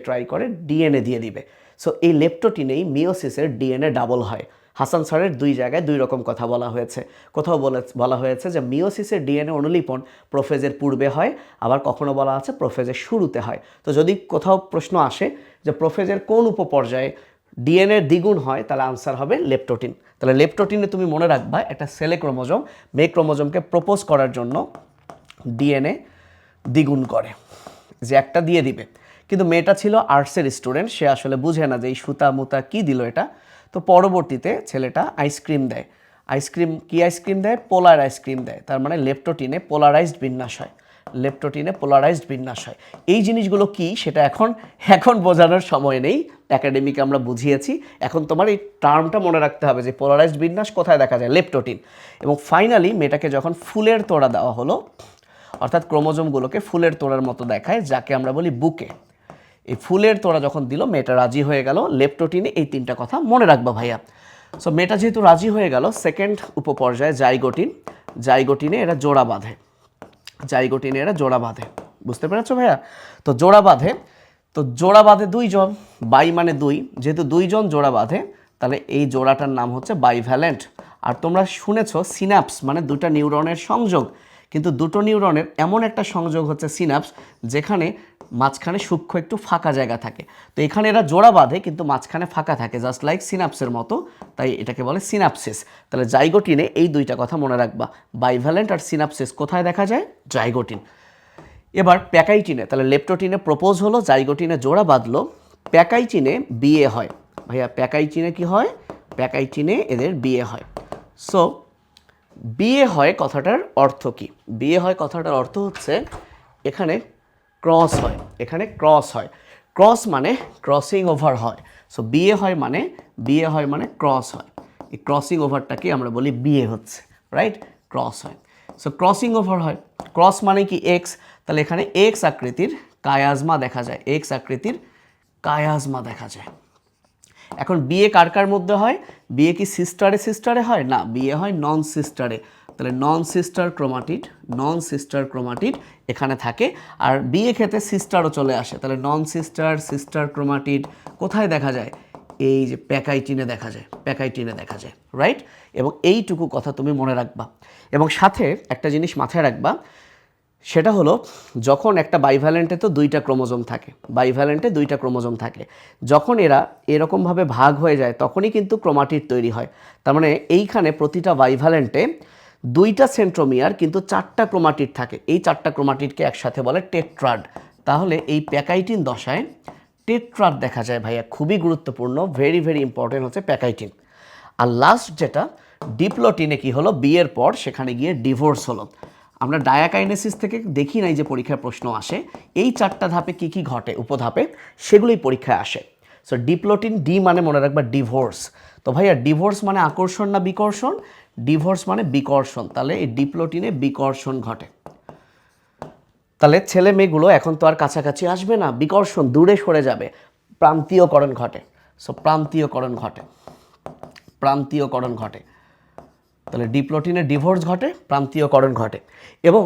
ট্রাই করে ডিএনএ দিয়ে দিবে। সো এই লেপ্টোটিনেই মিওসিসের ডিএনএ ডাবল হয়। হাসান স্যারের 2 জায়গায় 2 রকম কথা বলা হয়েছে। কোথাও বলা হয়েছে যে মিওসিসের ডিএনএ অনুলিপন প্রোফেজের পূর্বে হয়, আবার কখনো বলা আছে প্রোফেজের শুরুতে হয়। তো যদি কোথাও প্রশ্ন আসে যে প্রোফেজের কোন উপপর্যায়ে ডিএনএ দ্বিগুণ হয়, তাহলে আনসার হবে লেপ্টোটিন। তাহলে লেপ্টোটিনে তুমি মনে রাখবা একটা ছেলে ক্রোমোজোম মেয়ে ক্রোমোজোমকে প্রপোজ করার জন্য ডিএনএ দ্বিগুণ করে, যে একটা দিয়ে দিবে। কিন্তু মেয়েটা ছিল আর্টসের স্টুডেন্ট, সে আসলে বুঝে না যে এই সুতা মুতা কী দিল এটা। তো পরবর্তীতে ছেলেটা আইসক্রিম দেয়। আইসক্রিম দেয়? পোলার আইসক্রিম দেয়। তার মানে লেপ্টোটিনে পোলারাইজড বিন্যাস হয়। লেপ্টোটিনে পোলারাইজড বিন্যাস হয়। এই জিনিসগুলো কি সেটা এখন বোঝানোর সময় নেই, একাডেমিকে আমরা বুঝিয়েছি। এখন তোমার এই টার্মটা মনে রাখতে হবে যে পোলারাইজড বিন্যাস কোথায় দেখা যায়, লেপ্টোটিন। এবং ফাইনালি মেয়েটাকে যখন ফুলের তোড়া দেওয়া হলো, অর্থাৎ ক্রোমোজোমগুলোকে ফুলের তোড়ার মতো দেখায়, যাকে আমরা বলি বুকে। এই ফুলের তোড়া যখন দিল মেয়েটা রাজি হয়ে গেল। লেপ্টোটিনে এই তিনটা কথা মনে রাখবা ভাইয়া। সো মেয়েটা যেহেতু রাজি হয়ে গেল, সেকেন্ড উপপর্যায়ে জাইগোটিনে এরা জোড়া বাঁধে। জাইগোটিনে এরা জোড়া বাঁধে, বুঝতে পেরেছো ভাইয়া? তো জোড়া বাঁধে দুইজন, বাই মানে দুই, যেহেতু দুইজন জোড়া বাঁধে তাহলে এই জোড়াটার নাম হচ্ছে বাইভ্যালেন্ট। আর তোমরা শুনেছো সিনাপস মানে দুটো নিউরনের সংযোগ, কিন্তু দুটো নিউরনের এমন একটা সংযোগ হচ্ছে সিনাপস, যেখানে মাঝখানে সূক্ষ্ম একটু ফাঁকা জায়গা থাকে। তো এখানে এরা জোড়া বাঁধে কিন্তু মাঝখানে ফাঁকা থাকে, জাস্ট লাইক সিনাপসের মতো, তাই এটাকে বলে সিনাপসিস। তাহলে জাইগোটিনে এই দুইটা কথা মনে রাখবা, বাইভ্যালেন্ট আর সিনাপসিস কোথায় দেখা যায়, জাইগোটিন। এবার প্যাকাইটিনে, তাহলে লেপ্টোটিনে প্রপোজ হলো, জাইগোটিনে জোড়া বাঁধলো, প্যাকাইটিনে বিয়ে হয়। ভাইয়া প্যাকাইটিনে কি হয়, প্যাকাইটিনে এদের বিয়ে হয়। সো বিয়ে হয় কথাটার অর্থ কি? বিয়ে হয় কথাটার অর্থ হচ্ছে এখানে ক্রস হয়, এখানে ক্রস হয়। ক্রস মানে ক্রসিং ওভার হয়। সো বিয়ে হয় মানে ক্রস হয়। এই ক্রসিং ওভারটাকে আমরা বলি বিয়ে হচ্ছে, রাইট? ক্রস হয়। সো ক্রসিং ওভার হয়। ক্রস মানে কি এক্স, তাহলে এখানে এক্স আকৃতির কায়াজমা দেখা যায়, এক্স আকৃতির কায়াজমা দেখা যায়। এখন বিয়ে কার কার মধ্যে হয়? বিয়ে কি সিস্টারে হয়? না, বিয়ে হয় নন সিস্টারে। তাহলে নন সিস্টার ক্রোমাটিড এখানে থাকে। আর বিয়ে ক্ষেত্রে সিস্টারও চলে আসে, তাহলে নন সিস্টার ক্রোমাটিড কোথায় দেখা যায়? এই যে প্যাকাইটিনে দেখা যায়, রাইট? এবং এইটুকু কথা তুমি মনে রাখবা। এবং সাথে একটা জিনিস মাথায় রাখবা, সেটা হলো যখন একটা বাইভ্যালেন্টে তো দুইটা ক্রোমোজোম থাকে, যখন এরা এরকমভাবে ভাগ হয়ে যায় তখনই কিন্তু ক্রোমাটিড তৈরি হয়। তার মানে এইখানে প্রতিটা বাইভ্যালেন্টে দুইটা সেন্ট্রোমিয়ার কিন্তু চারটা ক্রোমাটিড থাকে, এই চারটা ক্রোমাটিডকে একসাথে বলে টেট্রাড। তাহলে এই প্যাকাইটিন দশায় টেট্রাড দেখা যায় ভাইয়া, খুবই গুরুত্বপূর্ণ, ভেরি ইম্পর্টেন্ট হচ্ছে প্যাকাইটিন। আর লাস্ট যেটা ডিপ্লোটিনে কি হলো, বিয়ের পর সেখানে গিয়ে ডিভোর্স হলো। আমরা ডায়াকাইনেসিস থেকে দেখি নাই যে পরীক্ষায় প্রশ্ন আসে, এই চারটা ধাপে কি ঘটে উপধাপে, সেগুলোই পরীক্ষায় আসে। সো ডিপ্লোটিন, ডি মানে মনে রাখবা ডিভোর্স। তো ভাইয়া ডিভোর্স মানে আকর্ষণ না বিকর্ষণ? ডিভোর্স মানে বিকর্ষণ, তাহলে এই ডিপ্লোটিনে বিকর্ষণ ঘটে। তাহলে ছেলে মেয়েগুলো এখন তো আর কাছাকাছি আসবে না, বিকর্ষণ, দূরে সরে যাবে, প্রান্তীয়করণ ঘটে। সো প্রান্তীয়করণ ঘটে। তাহলে ডিপ্লোটিনে ডিভোর্স ঘটে, প্রান্তীয়করণ ঘটে। এবং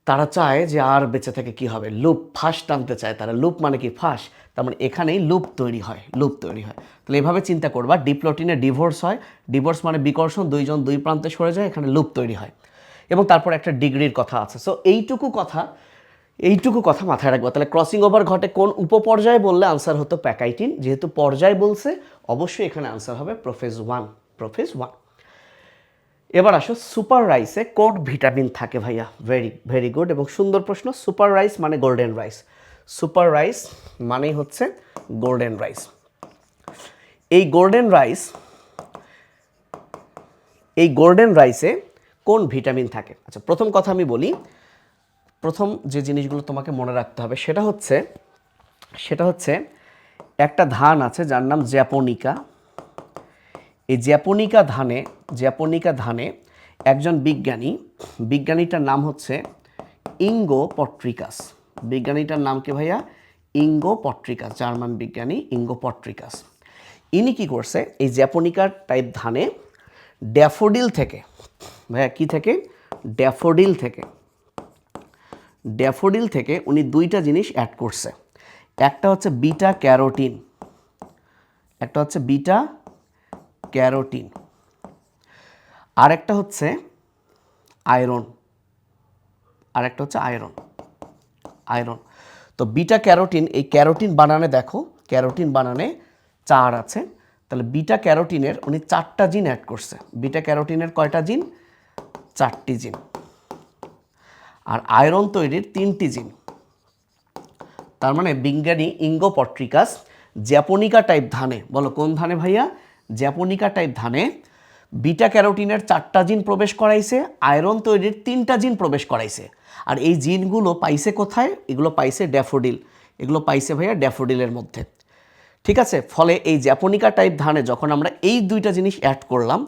তারা চায় যে আর বেঁচে থেকে কি হবে, লুপ, ফাঁস টানতে চায় তারা। লুপ মানে কি, ফাঁস, তার মানে এখানেই লুপ তৈরি হয়। তাহলে এভাবে চিন্তা করবা, ডিপ্লোটিনে ডিভোর্স হয়, ডিভোর্স মানে বিকর্ষণ, দুইজন দুই প্রান্তে সরে যায়, এখানে লুপ তৈরি হয়। এবং তারপর একটা ডিগ্রির কথা আছে। সো এইটুকু কথা মাথায় রাখবো। তাহলে ক্রসিং ওভার ঘটে কোন উপপর্যায়ে বললে আনসার হতো প্যাকাইটিন, যেহেতু পর্যায় বলছে অবশ্যই এখানে আনসার হবে প্রোফেজ 1। এবার আসো সুপার রাইসে কোন ভিটামিন থাকে ভাইয়া? ভেরি গুড এবং সুন্দর প্রশ্ন। সুপার রাইস মানে গোল্ডেন রাইস, সুপার রাইস মানেই হচ্ছে গোল্ডেন রাইস। এই গোল্ডেন রাইসে কোন ভিটামিন থাকে? আচ্ছা, প্রথম কথা আমি বলি, প্রথম যে জিনিসগুলো তোমাকে মনে রাখতে হবে সেটা হচ্ছে একটা ধান আছে যার নাম জ্যাপোনিকা। এই জ্যাপোনিকা ধানে একজন বিজ্ঞানীটার নাম হচ্ছে ইঙ্গো পট্রিকাস। বিজ্ঞানীটার নাম কি ভাইয়া? ইঙ্গো পট্রিকাস, জার্মান বিজ্ঞানী ইঙ্গো পট্রিকাস। ইনি কি করছে, এই জ্যাপোনিকা টাইপ ধানে ড্যাফোডিল থেকে, ভাইয়া কি থেকে? ড্যাফোডিল থেকে উনি দুইটা জিনিস অ্যাড করছে। একটা হচ্ছে বিটা ক্যারোটিন, আর একটা হচ্ছে আয়রন। তো বিটা ক্যারোটিন, এই ক্যারোটিন বানানে দেখো, ক্যারোটিন বানানে 4 আছে, তাহলে বিটা ক্যারোটিনের উনি 4টা জিন অ্যাড করছে। বিটা ক্যারোটিনের কয়টা জিন? 4টি জিন। আর আয়রন তৈরির 3টি জিন। তার মানে বিজ্ঞানী ইঙ্গো পট্রিকাস জ্যাপোনিকা টাইপ ধানে, বলো কোন ধানে ভাইয়া? জ্যাপোনিকা টাইপ ধানে বিটা ক্যারোটিনের 4টা জিন প্রবেশ করাইছে, আয়রন তৈরির 3টা জিন প্রবেশ করাইছে। আর এই জিনগুলো পাইছে কোথায়? এগুলো পাইছে ড্যাফোডিল, এগুলো পাইছে ভাইয়া ড্যাফোডিলের মধ্যে। ঠিক আছে, ফলে এই জ্যাপোনিকা টাইপ ধানে যখন আমরা এই দুইটা জিনিস অ্যাড করলাম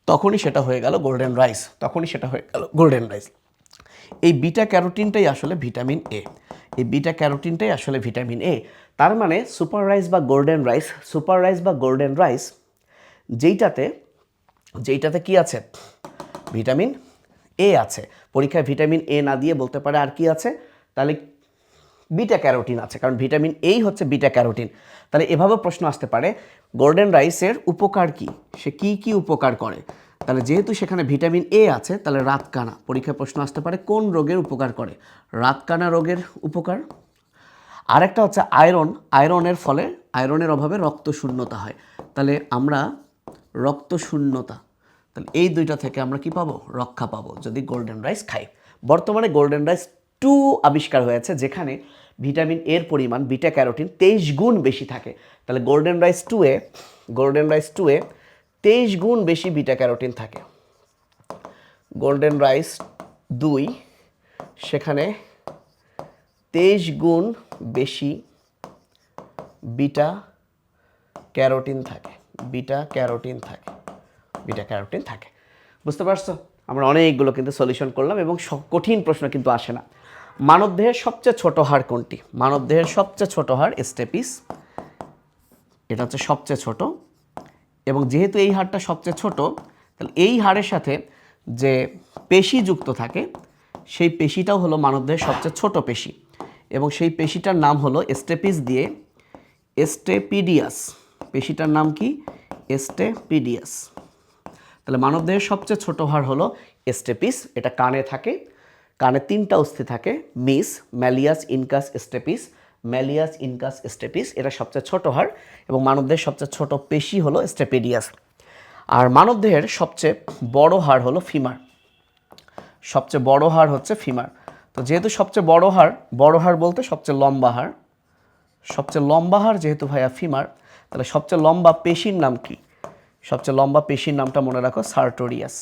তখনই সেটা হয়ে গেল গোল্ডেন রাইস, তখনই সেটা হয়ে গেল গোল্ডেন রাইস। এই বিটা ক্যারোটিনটাই আসলে ভিটামিন এ, এই বিটা ক্যারোটিনটাই আসলে ভিটামিন এ। তার মানে সুপার রাইস বা গোল্ডেন রাইস, সুপার রাইস বা গোল্ডেন রাইস যেইটাতে কি আছে? ভিটামিন এ আছে। পরীক্ষায় ভিটামিন এ না দিয়ে বলতে পারে আর কি আছে, তাহলে বিটা ক্যারোটিন আছে, কারণ ভিটামিন এই হচ্ছে বিটা ক্যারোটিন। তাহলে এভাবে প্রশ্ন আসতে পারে গোল্ডেন রাইসের উপকার কি, সে কি কি উপকার করে। তাহলে যেহেতু সেখানে ভিটামিন এ আছে, তাহলে রাতকানা, পরীক্ষায় প্রশ্ন আসতে পারে কোন রোগের উপকার করে? রাতকানা রোগের উপকার। আরেকটা হচ্ছে আয়রন, আয়রনের ফলে, আয়রনের অভাবে রক্ত শূন্যতা হয়। তাহলে আমরা রক্ত শূন্যতা, তাহলে এই দুইটা থেকে আমরা কি পাবো? রক্ষা পাবো যদি গোল্ডেন রাইস খাই। বর্তমানে গোল্ডেন রাইস 2 আবিষ্কার হয়েছে যেখানে ভিটামিন এর পরিমাণ বিটা ক্যারোটিন 23 গুণ বেশি থাকে। তাহলে গোল্ডেন রাইস 2-এ 23 গুণ বেশি বিটা ক্যারোটিন থাকে। গোল্ডেন রাইস 2 সেখানে 23 গুণ বেশি বিটা ক্যারোটিন থাকে, বিটা ক্যারোটিন থাকে, বিটা ক্যারোটিন থাকে। বুঝতে পারছো? আমরা অনেকগুলো কিন্তু সলিউশন করলাম এবং কঠিন প্রশ্ন কিন্তু আসে না। মানবদেহের সবচেয়ে ছোট হাড় কোনটি? মানবদেহের সবচেয়ে ছোট হাড় স্টেপিস, এটা হচ্ছে সবচেয়ে ছোট। এবং যেহেতু এই হাড়টা সবচেয়ে ছোট, তাহলে এই হাড়ের সাথে যে পেশি যুক্ত থাকে সেই পেশিটাও হলো মানবদেহের সবচেয়ে ছোট পেশি, এবং সেই পেশিটার নাম হলো স্টেপিস দিয়ে স্টেপিডিয়াস। পেশিটার নাম কি? স্টেপিডিয়াস। তাহলে মানবদেহের সবচেয়ে ছোট হাড় হলো স্টেপিস, এটা কানে থাকে, কানে 3টা অস্থি থাকে, miss, malleus, incus, stapes, malleus, incus, stapes, এটা সবচেয়ে ছোট হাড়। এবং মানবদেহের সবচেয়ে ছোট পেশি হলো স্টেপিডিয়াস। আর মানবদেহের সবচেয়ে বড় হাড় হলো ফিমার, সবচেয়ে বড় হাড় হচ্ছে ফিমার। তো যেহেতু সবচেয়ে বড় হাড় বলতে সবচেয়ে লম্বা হাড়, সবচেয়ে লম্বা হাড় যেহেতু ভাইয়া ফিমার, তাহলে সবচেয়ে লম্বা পেশির নাম কি? সবচেয়ে লম্বা পেশির নামটা মনে রাখো, সার্টোরিয়াস,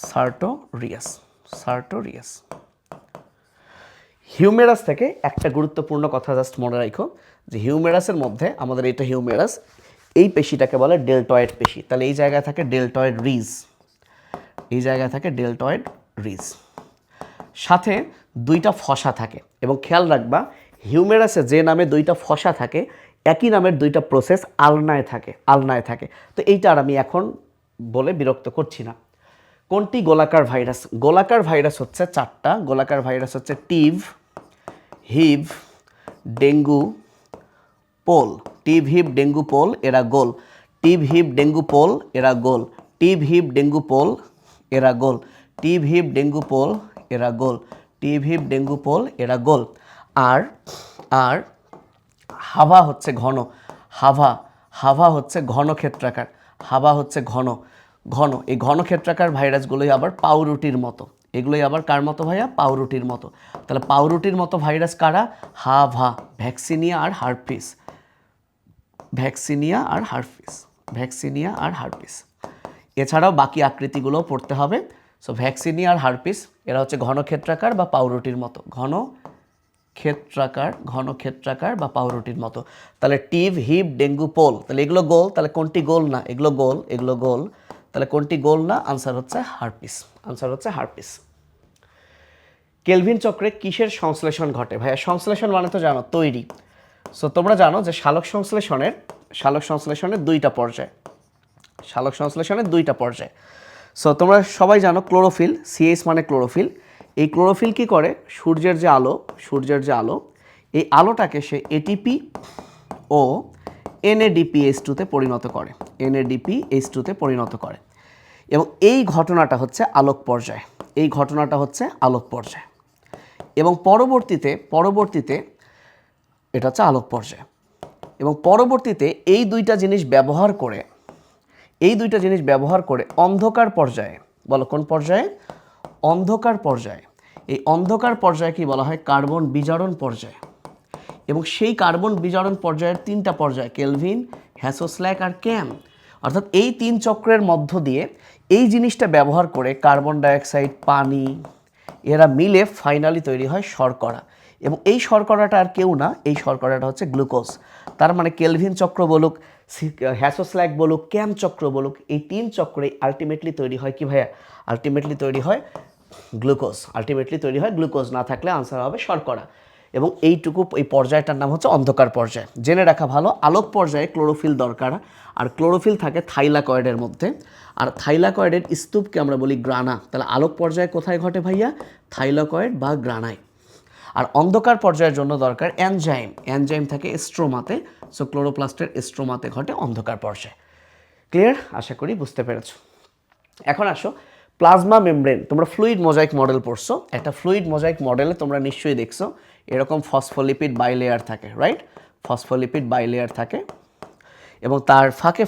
সার্টোরিয়াস, সার্টোরিয়াস। হিউমেরাস থেকে একটা গুরুত্বপূর্ণ কথা জাস্ট মনে রাখো, যে হিউমেরাসের মধ্যে, আমাদের এটা হিউমেরাস, এই পেশিটাকে বলে ডেলটয়েড পেশি। তাহলে এই জায়গায় থাকে ডেলটয়েড রিজ, এই জায়গায় থাকে ডেলটয়েড রিজ, সাথে 2টা ফসা থাকে। এবং খেয়াল রাখবা হিউমেরাসে যে নামে 2টা ফসা থাকে একই নামের 2টা প্রসেস আলনায় থাকে, আলনায় থাকে। তো এইটা আর আমি এখন বলে বিরক্ত করছি না। কোনটি গোলাকার ভাইরাস? গোলাকার ভাইরাস হচ্ছে 4টা। গোলাকার ভাইরাস হচ্ছে টিভ, হিভ, ডেঙ্গু, পোল। টিভ, হিভ, ডেঙ্গু, পোল, এরা গোল। টিভ, হিভ, ডেঙ্গু, পোল, এরা গোল। টিভ, হিভ, ডেঙ্গু, পোল, এরা গোল। টিভ, হিভ, ডেঙ্গু, পোল, এরা গোল। টিভ, হিভ, ডেঙ্গু, পোল, এরা গোল। আর আর হাভা হচ্ছে ঘন, হাভা, হাভা হচ্ছে ঘনক্ষেত্রাকার, হাভা হচ্ছে ঘন, ঘন। এই ঘনক্ষেত্রাকার ভাইরাসগুলোই আবার পাউরুটির মতো, এগুলোই আবার কার মতো ভাইয়া? পাউরুটির মতো। তাহলে পাউরুটির মতো ভাইরাস কারা? হাভা, ভ্যাকসিনিয়া আর হার্পিস, ভ্যাকসিনিয়া আর হার্পিস, ভ্যাকসিনিয়া আর হার্পিস। এছাড়াও বাকি আকৃতিগুলোও পড়তে হবে। সো ভ্যাকসিনিয়া আর হার্পিস এরা হচ্ছে ঘনক্ষেত্রাকার বা পাউরুটির মতো, ঘনক্ষেত্রাকার, ঘনক্ষেত্রাকার বা পাউরুটির মতো। তাহলে টিভ, হিভ, ডেঙ্গু, পোল, তাহলে এগুলো গোল, তাহলে কোনটি গোল না? এগুলো গোল, এগুলো গোল, তাহলে কোনটি গোল না? আনসার হচ্ছে হার্পিস, আনসার হচ্ছে হার্পিস। কেলভিন চক্রে কিসের সংশ্লেষণ ঘটে? ভাইয়া সংশ্লেষণ মানে তো জানো, তৈরি। সো তোমরা জানো যে সালোক সংশ্লেষণের 2টা পর্যায়, সালোক সংশ্লেষণের 2টা পর্যায়। সো তোমরা সবাই জানো ক্লোরোফিল, সিএইচ মানে ক্লোরোফিল। এই ক্লোরোফিল কি করে? সূর্যের যে আলো, এই আলোটাকে সে এটিপি ও NADPH2-তে পরিণত করে, NADPH2-তে পরিণত করে। এবং এই ঘটনাটা হচ্ছে আলোক পর্যায়, এই ঘটনাটা হচ্ছে আলোক পর্যায়। এবং পরবর্তীতে এটা হচ্ছে আলোক পর্যায়। এবং পরবর্তীতে এই দুইটা জিনিস ব্যবহার করে অন্ধকার পর্যায়ে, বলো কোন পর্যায়ে? অন্ধকার পর্যায়ে। এই অন্ধকার পর্যায়ে কি বলা হয়? কার্বন বিজারণ পর্যায়। এবং সেই কার্বন বিজারণ পর্যায়ের 3টা পর্যায়, কেলভিন, হ্যাসোস্ল্যাক আর ক্যাম। অর্থাৎ এই 3 চক্রের মধ্য দিয়ে এই জিনিসটা ব্যবহার করে কার্বন ডাইঅক্সাইড, পানি, এরা মিলে ফাইনালি তৈরি হয় শর্করা, এবং এই শর্করাটা আর কেউ না, এই শর্করাটা হচ্ছে গ্লুকোজ। তার মানে কেলভিন চক্র বলুক, হ্যাসোস্ল্যাগ বলুক, ক্যাম চক্র বলুক, এই 3 চক্রে আলটিমেটলি তৈরি হয় কি ভাইয়া? আলটিমেটলি তৈরি হয় গ্লুকোজ। আলটিমেটলি তৈরি হয় গ্লুকোজ, না থাকলে আনসার হবে শর্করা। এবং এইটুকু, এই পর্যায়টার নাম হচ্ছে অন্ধকার পর্যায়। জেনে রাখা ভালো, আলোক পর্যায়ে ক্লোরোফিল দরকার, আর ক্লোরোফিল থাকে থাইলাকয়েডের মধ্যে, আর থাইলাকয়েডের স্তূপকে আমরা বলি গ্রানা। তাহলে আলোক পর্যায়ে কোথায় ঘটে ভাইয়া? থাইলাকয়েড বা গ্রানায়। আর অন্ধকার পর্যায়ের জন্য দরকার এনজাইম। এনজাইম থাকে স্ট্রোমাতে, সো ক্লোরোপ্লাস্টের স্ট্রোমাতে ঘটে অন্ধকার পর্যায়ে। ক্লিয়ার? আশা করি বুঝতে পেরেছো। এখন আসো প্লাজমা মেমব্রেন। তোমরা ফ্লুইড মোজাইক মডেল পড়ছো, একটা ফ্লুইড মোজাইক মডেলে তোমরা নিশ্চয়ই দেখছো এরকম ফসফোলিপিড বাইলেয়ার থাকে, রাইট? ফসফোলিপিড বাইলেয়ার থাকে, এবং তার ফাঁকে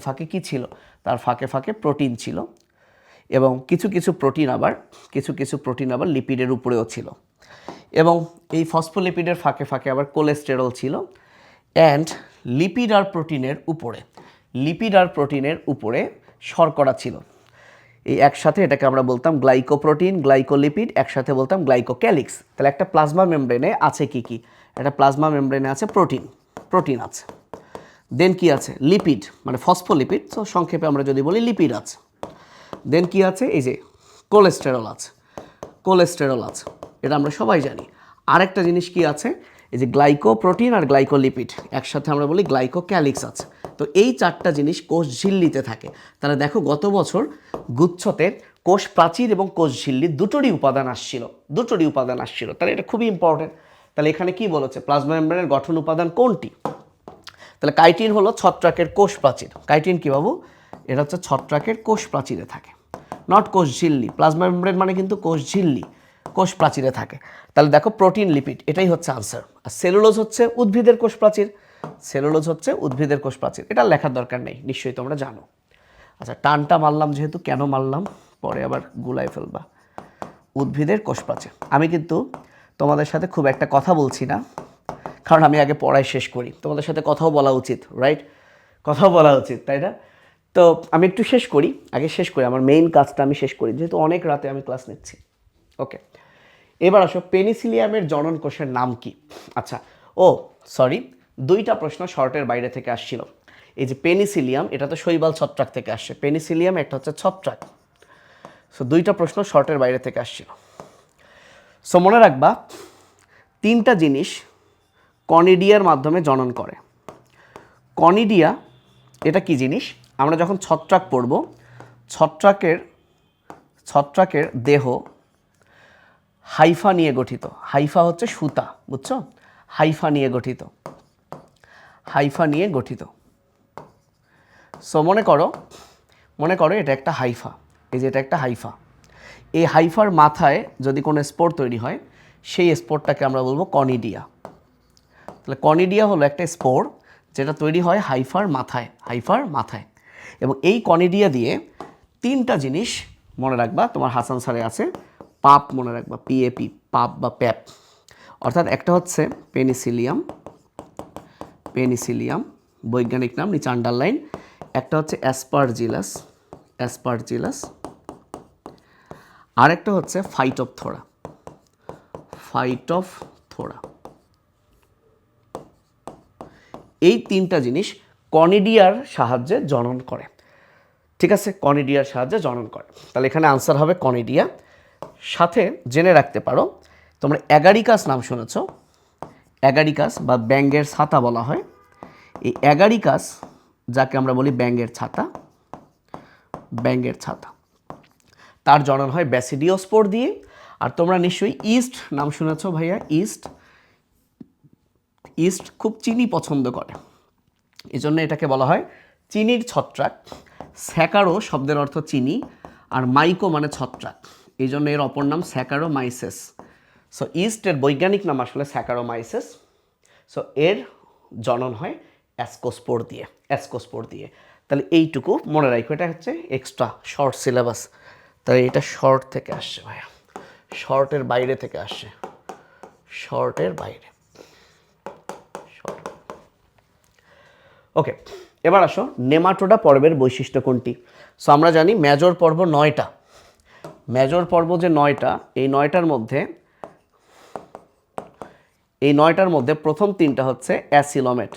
ফাঁকে কি ছিল? তার ফাঁকে ফাঁকে প্রোটিন ছিল, এবং কিছু কিছু প্রোটিন আবার লিপিডের উপরেও ছিল, এবং এই ফসফোলিপিডের ফাঁকে ফাঁকে আবার কোলেস্টেরল ছিল, অ্যান্ড লিপিড আর প্রোটিনের উপরে শর্করা ছিল। এই একসাথে এটাকে আমরা বলতাম গ্লাইকোপ্রোটিন, গ্লাইকোলিপিড, একসাথে বলতাম গ্লাইকোক্যালিক্স। তাহলে একটা প্লাজমা মেমব্রেনে আছে কি? একটা প্লাজমা মেমব্রেনে আছে প্রোটিন আছে, দেন কি আছে? লিপিড, মানে ফসফোলিপিড, তো সংক্ষেপে আমরা যদি বলি লিপিড আছে। দেন কি আছে? এই যে কোলেস্টেরল আছে, এটা আমরা সবাই জানি। আরেকটা জিনিস কি আছে? এই যে গ্লাইকোপ্রোটিন আর গ্লাইকোলিপিড, একসাথে আমরা বলি গ্লাইকোক্যালিক্স আছে। তো এই 4টা জিনিস কোষ ঝিল্লিতে থাকে। তাহলে দেখো গত বছর গুচ্ছতে কোষ প্রাচীর এবং কোষ ঝিল্লি দুটোরই উপাদান আসছিল, তাহলে এটা খুবই ইম্পর্টেন্ট। তাহলে এখানে কি বলেছে? প্লাজমা মেমব্রেনের গঠন উপাদান কোনটি? তাহলে কাইটিন হলো ছত্রাকের কোষ প্রাচীর। কাইটিন কি বাবু? এটা হচ্ছে ছত্রাকের কোষ প্রাচীরে থাকে, নট কোষ ঝিল্লি। প্লাজমা মেমব্রেন মানে কিন্তু কোষ ঝিল্লি, কোষ প্রাচীরে থাকে। তাহলে দেখো প্রোটিন, লিপিড, এটাই হচ্ছে আনসার। আর সেলুলোজ হচ্ছে উদ্ভিদের কোষ প্রাচীর। এটা লেখার দরকার নেই, নিশ্চয়ই তোমরা জানো। আচ্ছা, টানটা মারলাম যেহেতু, কেন মারলাম পরে আবার গুলাই ফেলবা। উদ্ভিদের কোষ প্রাচীর। আমি কিন্তু তোমাদের সাথে খুব একটা কথা বলছি না, কারণ আমি আগে পড়াই শেষ করি। তোমাদের সাথে কথাও বলা উচিত, রাইট? কথাও বলা উচিত, তাই না? তো আমি একটু আগে শেষ করি, আমার মেইন কাজটা আমি শেষ করি, যেহেতু অনেক রাতে আমি ক্লাস নিচ্ছি। ওকে, এবার আসো পেনিসিলিয়ামের জনন কোষের নাম কি? আচ্ছা, সরি, 2টা প্রশ্ন শর্টের বাইরে থেকে আসছিল। এই যে পেনিসিলিয়াম, এটা তো শৈবাল ছত্রাক থেকে আসছে। পেনিসিলিয়াম একটা হচ্ছে ছত্রাক। সো 2টা প্রশ্ন শর্টের বাইরে থেকে আসছিল। সো মনে রাখবা 3টা জিনিস কনিডিয়ার মাধ্যমে জনন করে। কনিডিয়া এটা কি জিনিস? আমরা যখন ছত্রাক পড়ব, ছত্রাকের দেহ হাইফা নিয়ে গঠিত। হাইফা হচ্ছে সুতা, বুঝছো? হাইফা নিয়ে গঠিত। সো মনে করো এটা একটা হাইফা। এই যে এটা একটা হাইফা। এই হাইফার মাথায় যদি কোনো স্পোর তৈরি হয়, সেই স্পোরটাকে আমরা বলবো কনিডিয়া। তাহলে কনিডিয়া হলো একটা স্পোর যেটা তৈরি হয় হাইফার মাথায়। এবং এই কনিডিয়া দিয়ে 3টা জিনিস মনে রাখবা, তোমার হাসান স্যারে আছে, পাপ মনে রাখবা, পিএপি, পাপ বা প্যাপ। অর্থাৎ একটা হচ্ছে পেনিসিলিয়াম, বৈজ্ঞানিক নাম, নিচে আন্ডারলাইন। একটা হচ্ছে অ্যাসপারজিলাস, আর একটা হচ্ছে ফাইটোপথোরা। এই 3টা জিনিস কনিডিয়ার সাহায্যে জনন করে। ঠিক আছে, কনিডিয়ার সাহায্যে জনন করে। তাহলে এখানে আনসার হবে কনিডিয়া। সাথে জেনে রাখতে পারো, তোমরা অ্যাগারিকাস নাম শুনেছ। অ্যাগারিকাস বা ব্যাঙের ছাতা বলা হয়। এই অ্যাগারিকাস, যাকে আমরা বলি ব্যাঙের ছাতা, তার জনন হয় ব্যাসিডিওস্পোর দিয়ে। আর তোমরা নিশ্চয়ই ইস্ট নাম শুনেছ ভাইয়া। ইস্ট খুব চিনি পছন্দ করে, এই জন্য এটাকে বলা হয় চিনির ছত্রাক। স্যাকারো শব্দের অর্থ চিনি, আর মাইকো মানে ছত্রাক, এই জন্য এর অপর নাম স্যাকারোমাইসেস। সো ইস্টের বৈজ্ঞানিক নাম আসলে স্যাকারোমাইসেস। সো এর জনন হয় অ্যাসকোস্পোর দিয়ে। তাহলে এইটুকু মনে রাখো, এটা হচ্ছে এক্সট্রা শর্ট সিলেবাস। তাহলে এটা শর্ট থেকে আসছে ভাইয়া, শর্টের বাইরে থেকে আসছে, ওকে। এবার আসো নেমাটোডা পর্বের বৈশিষ্ট্য কোনটি? সো আমরা জানি মেজর পর্ব 9টা, মেজর পর্ব যে 9টা, এই 9টার মধ্যে প্রথম 3টা হচ্ছে অ্যাসিলোমেট।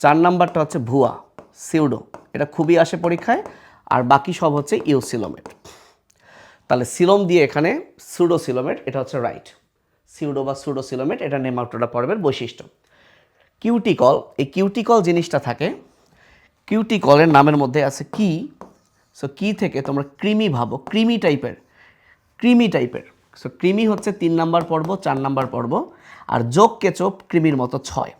4 নাম্বারটা হচ্ছে ভুয়া, সিউডো, এটা খুবই আসে পরীক্ষায়, আর বাকি সব হচ্ছে ইউসিলোমেট। তাহলে সিলোম দিয়ে এখানে সুডোসিলোমেট, এটা হচ্ছে রাইট। সিউডো বা সুডোসিলোমেট, এটা নেমাটোডা পর্বের বৈশিষ্ট্য। কিউটিকল, এই কিউটিকল জিনিসটা থাকে, কিউটিকলের নামের মধ্যে আছে কি, সো কি থেকে তোমরা ক্রিমি ভাবো, ক্রিমি টাইপের। সো ক্রিমি হচ্ছে 3 নাম্বার পর্ব, 4 নাম্বার পর্ব, আর যোগ কেচপ ক্রিমির মতো 6।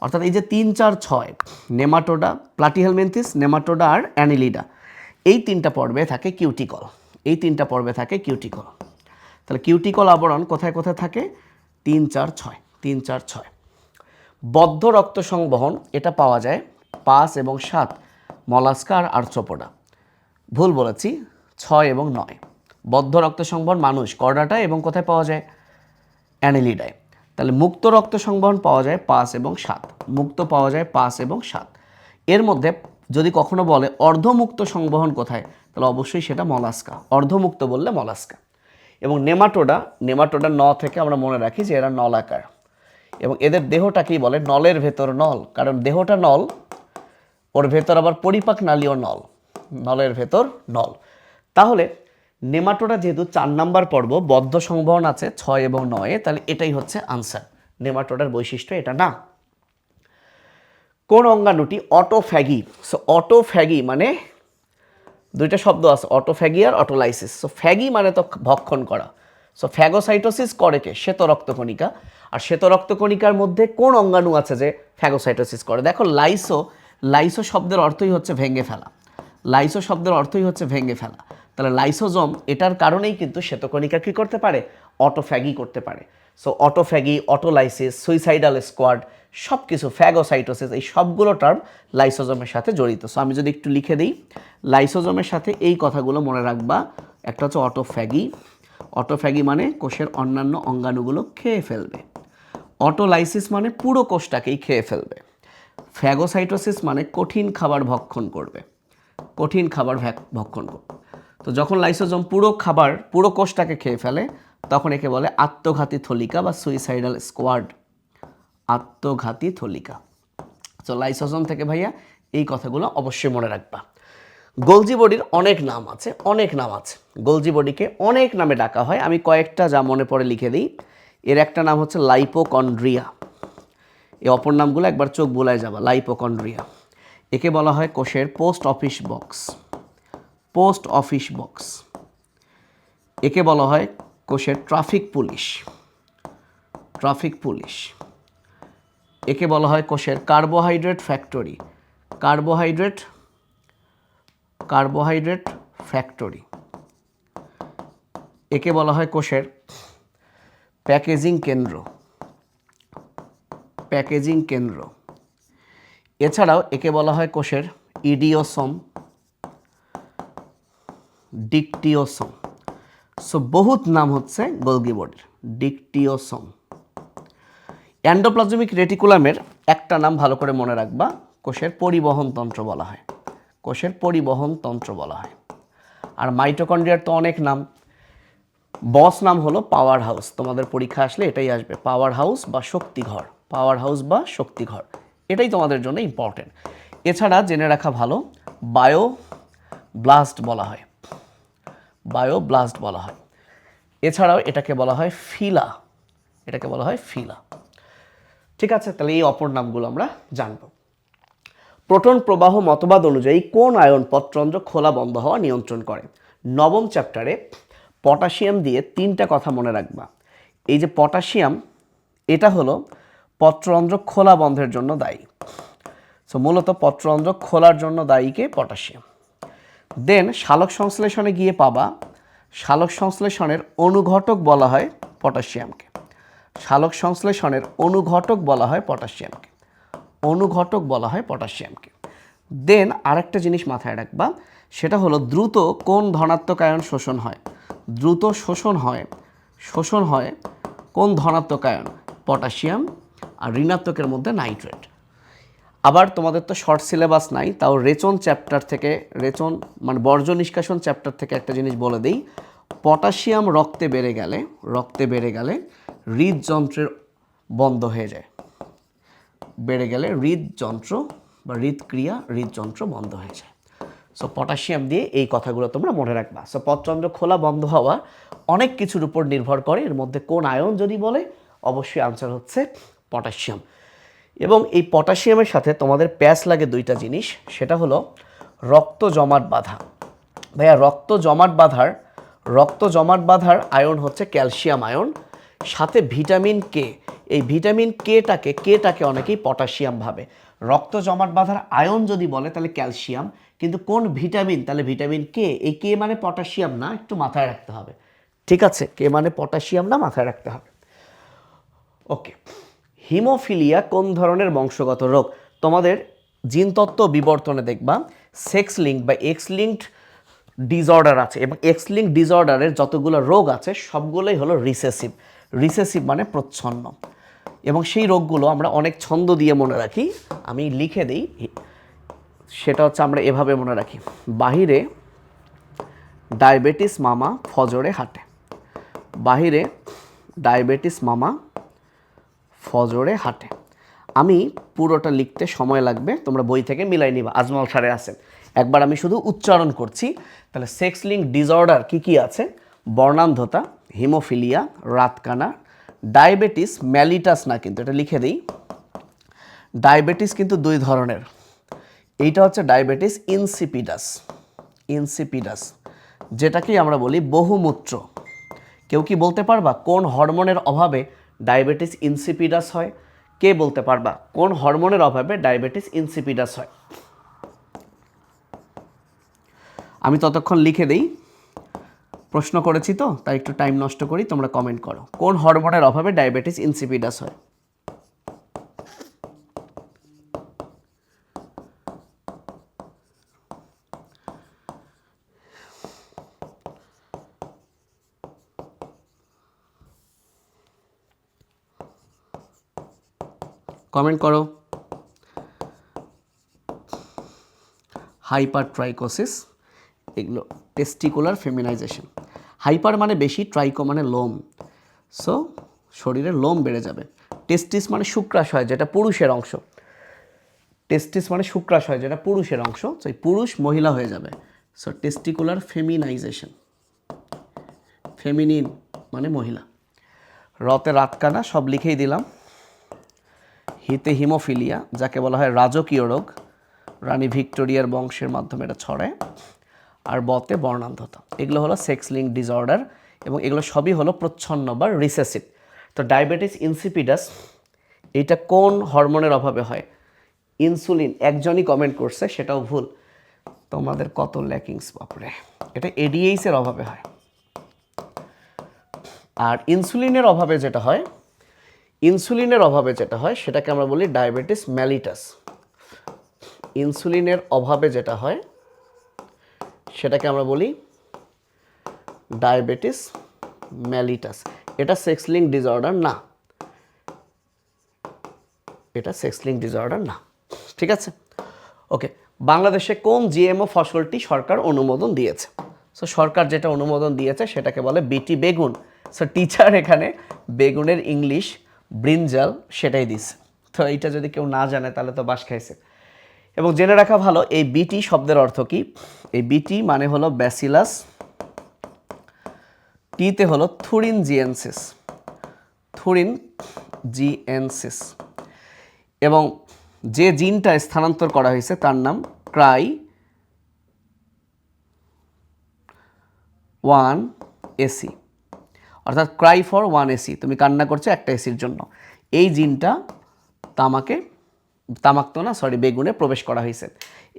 অর্থাৎ এই যে 3, 4, 6 নেমাটোডা, প্লাটিহেলমিনথিস, নেমাটোডা আর অ্যানিলিডা, এই 3টা পর্বে থাকে কিউটিকল। তাহলে কিউটিকল আবরণ কোথায় কোথায় থাকে? 3, 4, 6, 3, 4, 6। বদ্ধ রক্ত সংবহন, এটা পাওয়া যায় 5 এবং 7 মলাস্কা আর আর্থ্রোপোডা। ভুল বলেছি, 6 এবং 9। বদ্ধ রক্ত সংবহন মানুষ, কর্ডাটায়, এবং কোথায় পাওয়া যায়? অ্যানিলিডায়। তাহলে মুক্ত রক্ত সংবহন পাওয়া যায় 5 এবং 7, মুক্ত পাওয়া যায় 5 এবং 7। এর মধ্যে যদি কখনো বলে অর্ধমুক্ত সংবহন কোথায়, তাহলে অবশ্যই সেটা মলাস্কা, অর্ধমুক্ত বললে মলাস্কা। এবং নেমাটোডা, ন থেকে আমরা মনে রাখি যে এরা নলাকার, এবং এদের দেহটাকেই বলে নলের ভেতর নল, কারণ দেহটা নল, ওর ভেতর আবার পরিপাক নালীয় নল, নলের ভেতর নল। তাহলে নেমাটোডা যেহেতু 4 নাম্বার পর্ব, বদ্ধ সংবহন আছে 6 এবং 9, তাহলে এটাই হচ্ছে আনসার। নেমাটোডার বৈশিষ্ট্য এটা না। কোন অঙ্গাণুটি অটোফ্যাগি? সো অটোফ্যাগি মানে দুইটা শব্দ আছে, অটোফ্যাগি আর অটোলাইসিস। সো ফ্যাগি মানে তো ভক্ষণ করা। সো ফ্যাগোসাইটোসিস করে কে? শ্বেত রক্তকণিকা। আর শ্বেত রক্তকণিকার মধ্যে কোন অঙ্গাণু আছে যে ফ্যাগোসাইটোসিস করে? দেখো, লাইসো শব্দের অর্থই হচ্ছে ভেঙে ফেলা। তাহলে লাইসোজোম, এটার কারণেই কিন্তু শ্বেতকণিকা কী করতে পারে? অটোফ্যাগি করতে পারে। So autophagy, autolysis, suicidal squad, সব কিছু, ফ্যাগোসাইটোসিস, এই সবগুলো টার্ম লাইসোজোমের সাথে জড়িত। সো আমি যদি একটু লিখে দিই, লাইসোজোমের সাথে এই কথাগুলো মনে রাখবা। একটা হচ্ছে অটোফ্যাগি মানে কোষের অন্যান্য অঙ্গাণুগুলো খেয়ে ফেলবে। অটোলাইসিস মানে পুরো কোষটাকেই খেয়ে ফেলবে। ফ্যাগোসাইটোসিস মানে কঠিন খাবার ভক্ষণ করবে। তো যখন লাইসোজোম পুরো কোষটাকে খেয়ে ফেলে, তখন একে বলে আত্মঘাতী থলিকা বা সুইসাইডাল স্কোয়াড, আত্মঘাতী থলিকা। তো লাইসোজোম থেকে ভাইয়া এই কথাগুলো অবশ্যই মনে রাখবা। গোলজি বডির অনেক নাম আছে। গোলজি বডিকে অনেক নামে ডাকা হয়, আমি কয়েকটা যা মনে পড়ে লিখে দিই। এর একটা নাম হচ্ছে লাইপোকন্ড্রিয়া। এই অপর নামগুলো একবার চোখ বোলায় যাবা। লাইপোকন্ড্রিয়া, একে বলা হয় কোষের পোস্ট অফিস বক্স। একে বলা হয় কোষের ট্রাফিক পুলিশ। একে বলা হয় কোষের কার্বোহাইড্রেট ফ্যাক্টরি। একে বলা হয় কোষের প্যাকেজিং কেন্দ্র। এছাড়াও একে বলা হয় কোষের ইডিওসোম, ডিকটিওসোম। সো বহুত নাম হচ্ছে গোলজি বডির, ডিকটিওসোম। এন্ডোপ্লাজমিক রেটিকুলামের একটা নাম ভালো করে মনে রাখবা, কোষের পরিবহন তন্ত্র বলা হয়। আর মাইটোকন্ড্রিয়ার তো অনেক নাম। বস নাম হলো পাওয়ার হাউস, তোমাদের পরীক্ষা আসলে এটাই আসবে, পাওয়ার হাউস বা শক্তিঘর, এটাই তোমাদের জন্য ইম্পর্টেন্ট। এছাড়া জেনে রাখা ভালো, বায়োব্লাস্ট বলা হয়। এছাড়াও এটাকে বলা হয় ফিলা। ঠিক আছে, তাহলে এই অপর নামগুলো আমরা জানব। প্রোটন প্রবাহ মতবাদ অনুযায়ী কোন আয়ন পত্ররন্ধ্র খোলা বন্ধ হওয়া নিয়ন্ত্রণ করে? 9ম চ্যাপ্টারে পটাশিয়াম দিয়ে 3টা কথা মনে রাখবা। এই যে পটাশিয়াম, এটা হলো পত্ররন্ধ্র খোলা বন্ধের জন্য দায়ী। সো মূলত পত্ররন্ধ্র খোলার জন্য দায়ীকে পটাশিয়াম। দেন সালোক সংশ্লেষণে গিয়ে পাবা, সালোক সংশ্লেষণের অনুঘটক বলা হয় পটাশিয়ামকে। দেন আরেকটা জিনিস মাথায় রাখবা, সেটা হলো দ্রুত কোন ধনাত্মক আয়ন শোষণ হয়? দ্রুত শোষণ হয় কোন ধনাত্মক আয়ন? পটাশিয়াম। আর ঋণাত্মকের মধ্যে নাইট্রেট। আবার তোমাদের তো শর্ট সিলেবাস নাই, তাও রেচন চ্যাপ্টার থেকে, রেচন মানে বর্জ্য নিষ্কাশন চ্যাপ্টার থেকে একটা জিনিস বলে দিই, পটাশিয়াম রক্তে বেড়ে গেলে হৃদযন্ত্রের বন্ধ হয়ে যায়, বেড়ে গেলে হৃদযন্ত্র বা হৃদযন্ত্র বন্ধ হয়ে যায়। সো পটাশিয়াম দিয়ে এই কথাগুলো তোমরা মনে রাখবা। সো পত্ররন্ধ্র খোলা বন্ধ হওয়া অনেক কিছুর উপর নির্ভর করে, এর মধ্যে কোন আয়ন যদি বলে অবশ্যই আনসার হচ্ছে পটাশিয়াম। এবং এই পটাশিয়ামের সাথে তোমাদের প্যাচ লাগে দুইটা জিনিস, সেটা হলো রক্ত জমাট বাঁধা। ভাইয়া রক্ত জমাট বাঁধার আয়ন হচ্ছে ক্যালসিয়াম আয়ন, সাথে ভিটামিন কে। এই ভিটামিন কেটাকে অনেকেই পটাশিয়াম ভাবে। রক্ত জমাট বাঁধার আয়ন যদি বলে তাহলে ক্যালসিয়াম, কিন্তু কোন ভিটামিন, তাহলে ভিটামিন কে। এই কে মানে পটাশিয়াম না, একটু মাথায় রাখতে হবে, ঠিক আছে? কে মানে পটাশিয়াম না, মাথায় রাখতে হবে। ওকে, হিমোফিলিয়া কোন ধরনের বংশগত রোগ? তোমাদের জিনতত্ত্ব বিবর্তনে দেখবা সেক্স লিঙ্ক বা এক্স লিঙ্কড ডিসঅর্ডার আছে, এবং এক্স লিঙ্ক ডিসঅর্ডারের যতগুলো রোগ আছে সবগুলোই হলো রিসেসিভ মানে প্রচ্ছন্ন। এবং সেই রোগগুলো আমরা অনেক ছন্দ দিয়ে মনে রাখি, আমি লিখে দিই, সেটা হচ্ছে আমরা এভাবে মনে রাখি। বাহিরে ডায়াবেটিস মামা ফজরে হাঁটে, বাহিরে ডায়াবেটিস মামা ফজরে হাঁটে। আমি পুরোটা লিখতে সময় লাগবে, তোমরা বই থেকে মিলাই নিবা, আজমল স্যারে আছেন। একবার আমি শুধু উচ্চারণ করছি। তাহলে সেক্স লিঙ্ক ডিসঅর্ডার কী কী আছে? বর্ণান্ধতা, হিমোফিলিয়া, রাতকানা, ডায়াবেটিস ম্যালিটাস না, কিন্তু এটা লিখে দিই, ডায়াবেটিস কিন্তু দুই ধরনের। এইটা হচ্ছে ডায়াবেটিস ইনসিপিডাস, যেটাকেই আমরা বলি বহুমূত্র। কেউ কি বলতে পারবা কোন হরমোনের অভাবে ডায়াবেটিস ইনসিপিডাস হয়? কে বলতে পারবা কোন হরমোনের অভাবে ডায়াবেটিস ইনসিপিডাস হয়? আমি ততক্ষণ লিখে দেই, প্রশ্ন করেছি তো তাই একটু টাইম নষ্ট করি, তোমরা কমেন্ট করো কোন হরমোনের অভাবে ডায়াবেটিস ইনসিপিডাস হয়। কমেন্ট করো। হাইপারট্রাইকোসিস, এগুলো টেস্টিকুলার ফেমিনাইজেশন। হাইপার মানে বেশি, ট্রাইকো মানে লোম, সো শরীরের লোম বেড়ে যাবে। টেস্টিস মানে শুক্রাশয়, যেটা পুরুষের অংশ, তো এই পুরুষ মহিলা হয়ে যাবে। সো টেস্টিকুলার ফেমিনাইজেশন, ফেমিনিন মানে মহিলা। রতে রাতকানা, সব লিখেই দিলাম। হিতে হিমোফিলিয়া, যাকে বলা হয় রাজকীয় রোগ, রানী ভিক্টোরিয়ার বংশের মাধ্যমে এটা ছড়ায়। আর বতে বর্ণান্ধতা। এগুলো হলো সেক্স লিঙ্ক ডিসঅর্ডার, এবং এগুলো সবই হলো প্রচ্ছন্ন বা রিসেসিভ। তো ডায়াবেটিস ইনসিপিডাস এটা কোন হরমোনের অভাবে হয়? ইনসুলিন। একজনই কমেন্ট করছে, সেটাও ভুল। তোমাদের কত ল্যাকিংস বাপরে! এটা এডিএইচের অভাবে হয়। আর ইনসুলিনের অভাবে যেটা হয় সেটাকে আমরা বলি ডায়াবেটিস ম্যালিটাস। ইনসুলিনের অভাবে যেটা হয় সেটাকে আমরা বলি ডায়াবেটিস ম্যালিটাস। এটা সেক্স লিঙ্ক ডিসঅর্ডার না, ঠিক আছে? ওকে, বাংলাদেশে কোন জিএমও ফসলটি সরকার অনুমোদন দিয়েছে? সো সরকার যেটা অনুমোদন দিয়েছে সেটাকে বলে বিটি বেগুন। সো টিচার এখানে বেগুনের ইংলিশ ব্রিঞ্জাল সেটাই দিচ্ছে। তো এইটা যদি কেউ না জানে তাহলে তো বাস খাইছে। এবং জেনে রাখা ভালো এই বিটি শব্দের অর্থ কি। এই বিটি মানে হলো ব্যাসিলাস, টিতে হলো থুরিন জিএনসিস, এবং যে জিনটা স্থানান্তর করা হয়েছে তার নাম CRY1AC, অর্থাৎ ক্রাই ফর 1AC, তুমি কান্না করছো একটা এসির জন্য। এই জিনটা বেগুনে প্রবেশ করা হয়েছে।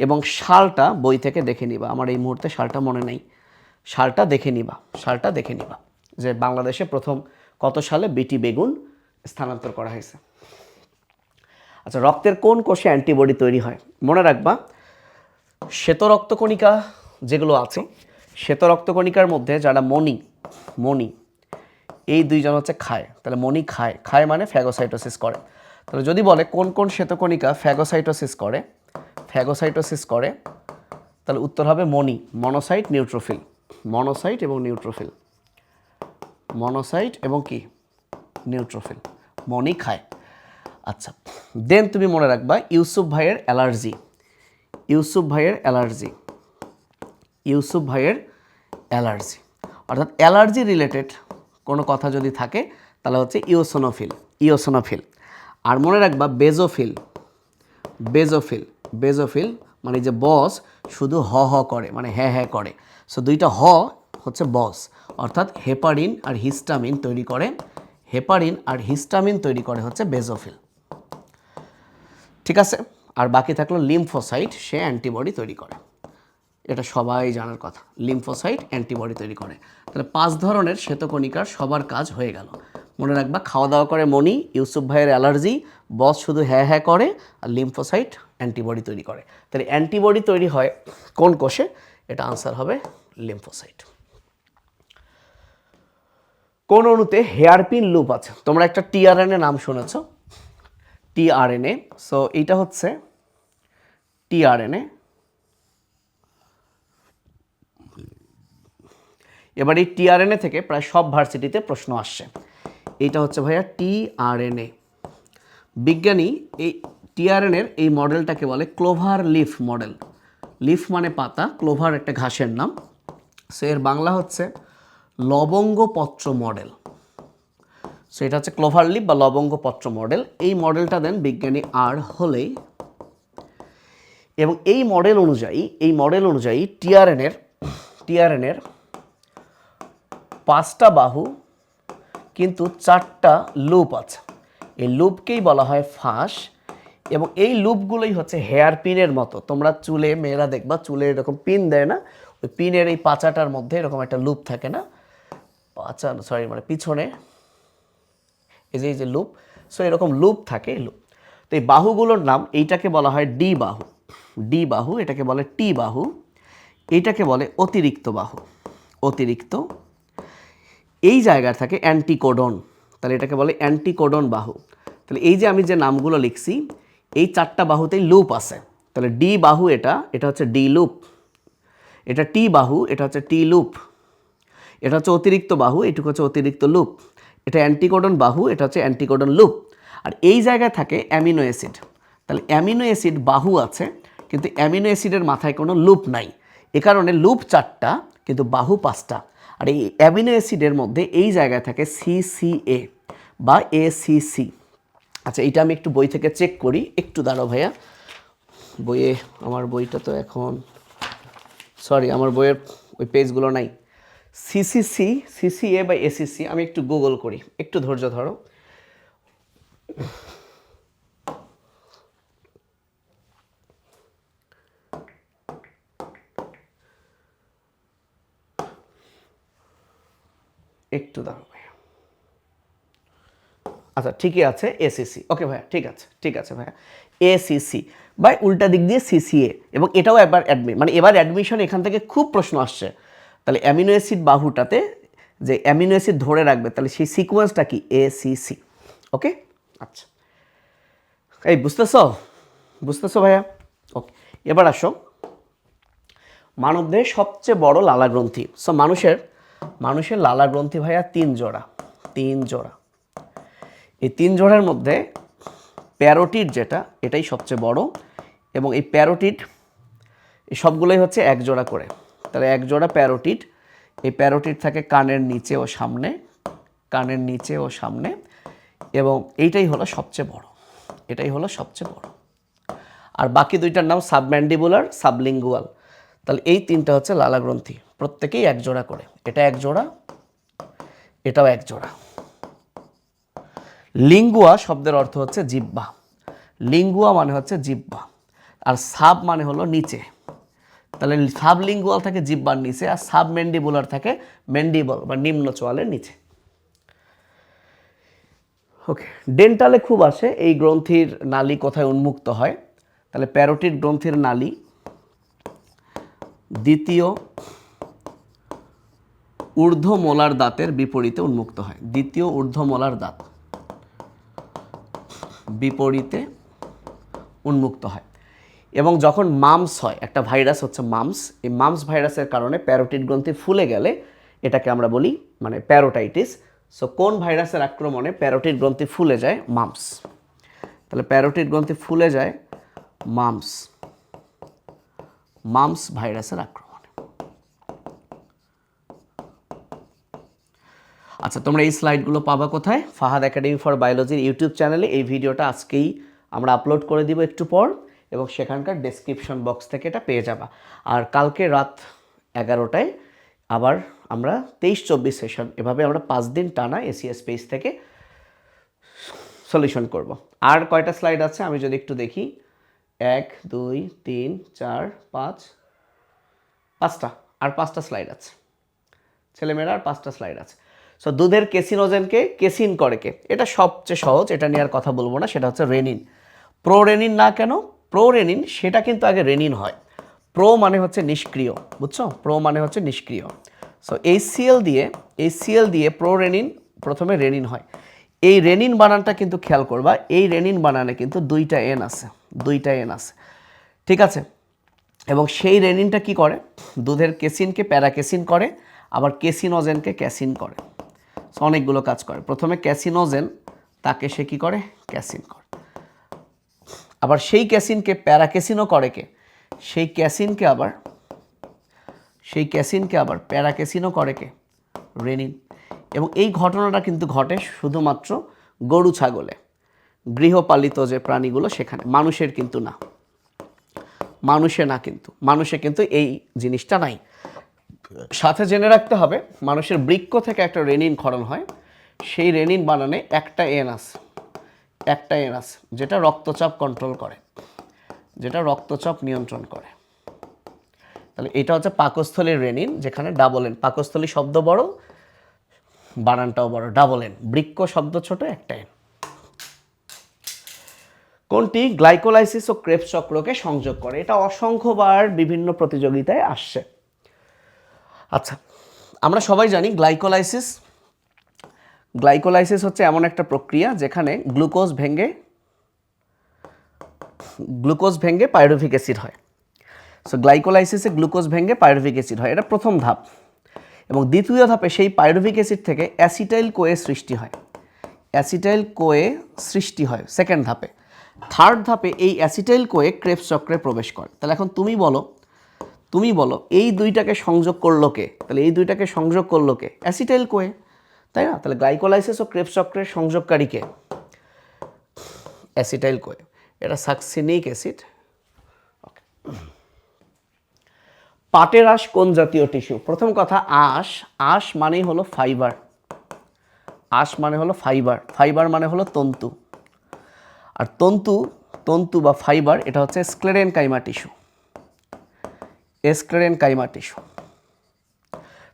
এবং সালটা বই থেকে দেখে নিবা, আমার এই মুহূর্তে সালটা মনে নেই, সালটা দেখে নিবা যে বাংলাদেশে প্রথম কত সালে বিটি বেগুন স্থানান্তর করা হয়েছে। আচ্ছা, রক্তের কোন কোষে অ্যান্টিবডি তৈরি হয়? মনে রাখবা শ্বেত রক্তকণিকা যেগুলো আছে, শ্বেত রক্তকণিকার মধ্যে যারা মণি এই দুইজন হচ্ছে খায়। তাহলে মণি খায় মানে ফ্যাগোসাইটোসিস করে। তাহলে যদি বলে কোন কোন শ্বেতকণিকা ফ্যাগোসাইটোসিস করে, তাহলে উত্তর হবে মনি, মনোসাইট, নিউট্রোফিল, মনোসাইট এবং নিউট্রোফিল, মনোসাইট এবং কি নিউট্রোফিল, মনি খায়। আচ্ছা, দেন তুমি মনে রাখবা ইউসুফ ভাইয়ের অ্যালার্জি, অর্থাৎ অ্যালার্জি রিলেটেড কোনো কথা যদি থাকে তাহলে হচ্ছে ইওসোনোফিল। আর মনে রাখবা বেজোফিল মানে যে বস শুধু হ করে, মানে হ্যাঁ করে, সো দুইটা হচ্ছে বস, অর্থাৎ হেপারিন আর হিস্টামিন তৈরি করে হচ্ছে বেজোফিল। ঠিক আছে, আর বাকি থাকলো লিম্ফোসাইট, সে অ্যান্টিবডি তৈরি করে, এটা সবাই জানার কথা, লিম্ফোসাইট অ্যান্টিবডি তৈরি করে। তাহলে 5 ধরনের শ্বেতকণিকার সবার কাজ হয়ে গেল। মনে রাখবা খাওয়া দাওয়া করে মনি, ইউসুফ ভাইয়ের অ্যালার্জি, বস শুধু হ্যাঁ করে, আর লিম্ফোসাইট অ্যান্টিবডি তৈরি করে। তাহলে অ্যান্টিবডি তৈরি হয় কোন কোষে? এটা আনসার হবে লিম্ফোসাইট। কোন অণুতে হেয়ারপিন লুপ আছে? তোমরা একটা টিআরএনএ নাম শুনেছ, টিআরএনএ। সো এইটা হচ্ছে টিআরএনএ। এবার এই টিআরএনএ থেকে প্রায় সব ভার্সিটিতে প্রশ্ন আসছে। এইটা হচ্ছে ভাইয়া টিআরএনএ। বিজ্ঞানী এই টিআরএনএর এই মডেলটাকে বলে ক্লোভার লিফ মডেল। লিফ মানে পাতা, ক্লোভার একটা ঘাসের নাম। সো এর বাংলা হচ্ছে লবঙ্গপত্র মডেল। সো এটা হচ্ছে ক্লোভার লিফ বা লবঙ্গপত্র মডেল। এই মডেলটা দেন বিজ্ঞানী আর হলেই, এবং এই মডেল অনুযায়ী টিআরএনএর 5টা বাহু কিন্তু 4টা লুপ আছে। এই লুপকেই বলা হয় ফাঁস, এবং এই লুপগুলোই হচ্ছে হেয়ার পিনের মতো। তোমরা চুলে, মেয়েরা দেখবা চুলে এরকম পিন দেয় না, ওই পিনের এই পাচাটার মধ্যে এরকম একটা লুপ থাকে না, পিছনে এই যে লুপ, সো এরকম লুপ থাকে, লুপ। তো এই বাহুগুলোর নাম, এইটাকে বলা হয় ডি বাহু, এটাকে বলে টি বাহু, এইটাকে বলে অতিরিক্ত বাহু, এই জায়গায় থাকে অ্যান্টিকোডন, তাহলে এটাকে বলে অ্যান্টিকোডন বাহু। তাহলে এই যে আমি যে নামগুলো লিখছি, এই 4টা বাহুতেই লুপ আছে। তাহলে ডি বাহু এটা হচ্ছে ডি লুপ, এটা টি বাহু, এটা হচ্ছে টি লুপ, এটা হচ্ছে অতিরিক্ত বাহু, এটুকু হচ্ছে অতিরিক্ত লুপ, এটা অ্যান্টিকোডন বাহু, এটা হচ্ছে অ্যান্টিকোডন লুপ। আর এই জায়গায় থাকে অ্যামিনো অ্যাসিড। তাহলে অ্যামিনো অ্যাসিড বাহু আছে, কিন্তু অ্যামিনো অ্যাসিডের মাথায় কোনো লুপ নাই, এ কারণে লুপ 4টা কিন্তু বাহু 5টা। আর এই অ্যামিনো অ্যাসিডের মধ্যে এই জায়গায় থাকে সিসিএ বা এসিসি। আচ্ছা, এইটা আমি একটু বই থেকে চেক করি, একটু দাঁড়াও ভাইয়া। আমার বইটা তো এখন, আমার বইয়ের ওই পেজগুলো নাই। সিসিএ বা এসিসি, আমি একটু গুগল করি, একটু ধৈর্য ধরো। একটু দাঁড়াও ভাইয়া। আচ্ছা, ঠিকই আছে, এসিসি। ওকে ভাইয়া, ঠিক আছে ভাইয়া, এসিসি বাই উল্টা দিক দিয়ে সিসিএ। এবং এটাও এবার এবার অ্যাডমিশন এখান থেকে খুব প্রশ্ন আসছে। তাহলে অ্যামিনো অ্যাসিড বাহুটাতে যে অ্যামিনো অ্যাসিড ধরে রাখবে, তাহলে সেই সিকোয়েন্সটা কি? এসিসি। ওকে, আচ্ছা, এই বুঝতেছো ভাইয়া? ওকে, এবার আসো মানবদেহের সবচেয়ে বড় লালা গ্রন্থি। সো মানুষের লালা গ্রন্থি ভাইয়া 3 জোড়া। এই 3 জোড়ার মধ্যে প্যারোটিড যেটা, এটাই সবচেয়ে বড়, এবং এই প্যারোটিড এই সবগুলোই হচ্ছে 1 জোড়া করে। তাহলে 1 জোড়া প্যারোটিড, এই প্যারোটিড থাকে কানের নিচে ও সামনে, এবং এইটাই হলো সবচেয়ে বড়, আর বাকি 2টার নাম সাবম্যান্ডিবুলার, সাবলিঙ্গুয়াল। তাহলে এই 3টা হচ্ছে লালা গ্রন্থি, প্রত্যেকেই 1 জোড়া করে। এটা 1 জোড়া, এটাও 1 জোড়া। লিঙ্গুয়া শব্দের অর্থ হচ্ছে জিহ্বা, লিঙ্গুয়া মানে হচ্ছে জিহ্বা, আর সাব মানে হলো নিচে। তাহলে সাবলিঙ্গুয়াল থাকে জিহ্বার নিচে, আর সাবম্যান্ডিবুলার থাকে ম্যান্ডিবল বা নিম্ন চোয়ালের নিচে। ওকে, ডেন্টালে খুব আসে এই গ্রন্থির নালী কোথায় উন্মুক্ত হয়? তাহলে প্যারোটিড গ্রন্থির নালী দ্বিতীয় ঊর্ধ্বমোলার দাঁতের বিপরীতে উন্মুক্ত হয়। দ্বিতীয় ঊর্ধ্বমোলার দাঁত, বিপরীতে উন্মুক্ত হয়। এবং যখন মামস হয়, একটা ভাইরাস হচ্ছে মামস, এই মামস ভাইরাসের কারণে প্যারোটিড গ্রন্থি ফুলে গেলে এটাকে আমরা বলি মানে প্যারোটাইটিস। সো কোন ভাইরাসের আক্রমণে প্যারোটিড গ্রন্থি ফুলে যায়? মামস। তাহলে প্যারোটিড গ্রন্থি ফুলে যায় মামস, মামস ভাইরাসের আক্রমণে। আচ্ছা, তোমরা এই স্লাইডগুলো পাবা কোথায়? ফাহাদ একাডেমি ফর বায়োলজির ইউটিউব চ্যানেলে। এই ভিডিওটা আজকেই আমরা আপলোড করে দিব একটু পর, এবং সেখানকার ডেসক্রিপশন বক্স থেকে এটা পেয়ে যাবা। আর কালকে রাত 11টায় আবার আমরা 23-24 সেশন, এভাবে আমরা 5 দিন টানা এসিএস পেজ থেকে সলিউশন করব। আর কয়টা স্লাইড আছে আমি যদি একটু দেখি, 1 2 3 4 5, 5টা, আর 5টা স্লাইড আছে। ছেলেমেয়েরা আর 5টা স্লাইড আছে। সো দুধের কেসিনোজেনকে কেসিন করে কে? এটা সবচেয়ে সহজ, এটা নিয়ে আর কথা বলবো না। সেটা হচ্ছে রেনিন। প্রো রেনিন না কেন? প্রো রেনিন সেটা কিন্তু আগে রেনিন হয়। প্রো মানে হচ্ছে নিষ্ক্রিয়, বুঝছো? প্রো মানে হচ্ছে নিষ্ক্রিয়। সো HCl দিয়ে প্রো রেনিন, প্রথমে রেনিন হয়। এই রেনিন বানানটা কিন্তু খেয়াল করবা, এই রেনিন বানানে কিন্তু 2টা এন আছে, 2টা এন আছে, ঠিক আছে? এবং সেই রেনিনটা কি করে? দুধের কেসিনকে প্যারাকেসিন করে, আবার কেসিনোজেনকে ক্যাসিন করে। সো অনেকগুলো কাজ করে। প্রথমে ক্যাসিনোজেন, তাকে সে কী করে? ক্যাসিন করে। আবার সেই ক্যাসিনকে প্যারাকেসিনও করে কে? সেই ক্যাসিনকে আবার প্যারাকেসিনও করে কে? রেনিন। এবং এই ঘটনাটা কিন্তু ঘটে শুধুমাত্র গরু ছাগলে, গৃহপালিত যে প্রাণীগুলো সেখানে, মানুষের কিন্তু না, মানুষে কিন্তু এই জিনিসটা নাই। সাথে জেনে রাখতে হবে, মানুষের বৃক্ক থেকে একটা রেনিন ক্ষরণ হয়, সেই রেনিন বানানে একটা এন আছে, যেটা রক্তচাপ কন্ট্রোল করে, যেটা রক্তচাপ নিয়ন্ত্রণ করে। তাহলে এটা হচ্ছে পাকস্থলীর রেনিন, যেখানে ডাবল এন। পাকস্থলী শব্দ বড়, বানানটাও বড়, ডাবল এন। বৃক্ক শব্দ ছোট, একটা এন। কোনটি গ্লাইকোলাইসিস ও ক্রেবস চক্রকে সংযোগ করে? এটা অসংখ্যবার বিভিন্ন প্রতিযোগিতায় আসছে। আচ্ছা, আমরা সবাই জানি গ্লাইকোলাইসিস হচ্ছে এমন একটা প্রক্রিয়া যেখানে গ্লুকোজ ভেঙে পাইরুভিক অ্যাসিড হয়। সো গ্লাইকোলাইসিসে গ্লুকোজ ভেঙে পাইরুভিক অ্যাসিড হয়, এটা প্রথম ধাপ। এবং দ্বিতীয় ধাপে সেই পাইরুভিক অ্যাসিড থেকে অ্যাসিটাইল কোয়ে সৃষ্টি হয় সেকেন্ড ধাপে। থার্ড ধাপে এই অ্যাসিটাইল কোয়ে ক্রেবস চক্রে প্রবেশ করে। তাহলে এখন তুমি বলো এই দুইটাকে সংযোগ করলো কে? তাহলে এই দুইটাকে সংযোগ করলো কে? অ্যাসিটাইল কোয়ে, তাই না? তাহলে গ্লাইকোলাইসিস ও ক্রেবস চক্রের সংযোগকারী কে? Acetyl CoA. এটা সাকসিনিক অ্যাসিড। পাটের আঁশ কোন জাতীয় টিস্যু? প্রথম কথা, আঁশ মানেই হলো ফাইবার। ফাইবার মানে হলো তন্তু। আর তন্তু বা ফাইবার এটা হচ্ছে স্ক্লেরেনকাইমা টিস্যু।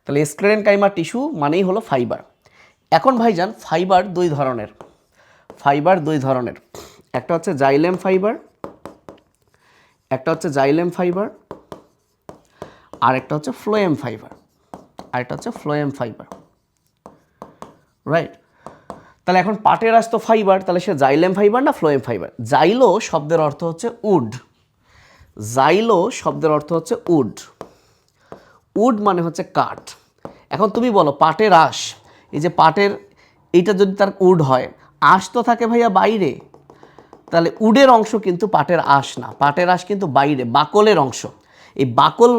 তাহলে স্ক্লেরেনকাইমা টিস্যু মানেই হলো ফাইবার। এখন ভাইজান, ফাইবার দুই ধরনের। একটা হচ্ছে জাইলেম ফাইবার, আর একটা হচ্ছে ফ্লোয়েম ফাইবার, রাইট? তাহলে এখন পাটের আঁশ তো ফাইবার, তাহলে সে জাইলেম ফাইবার না ফ্লোয়েম ফাইবার? জাইলো শব্দের অর্থ হচ্ছে উড। উড মানে হচ্ছে কাঠ। এখন তুমি বলো পাটের আঁশ, এই যে পাটের এইটা যদি তার উড হয়, আঁশ তো থাকে ভাইয়া বাইরে, তাহলে উডের অংশ কিন্তু পাটের আঁশ না, পাটের আঁশ কিন্তু বাইরে, বাকলের অংশ। এই বাকল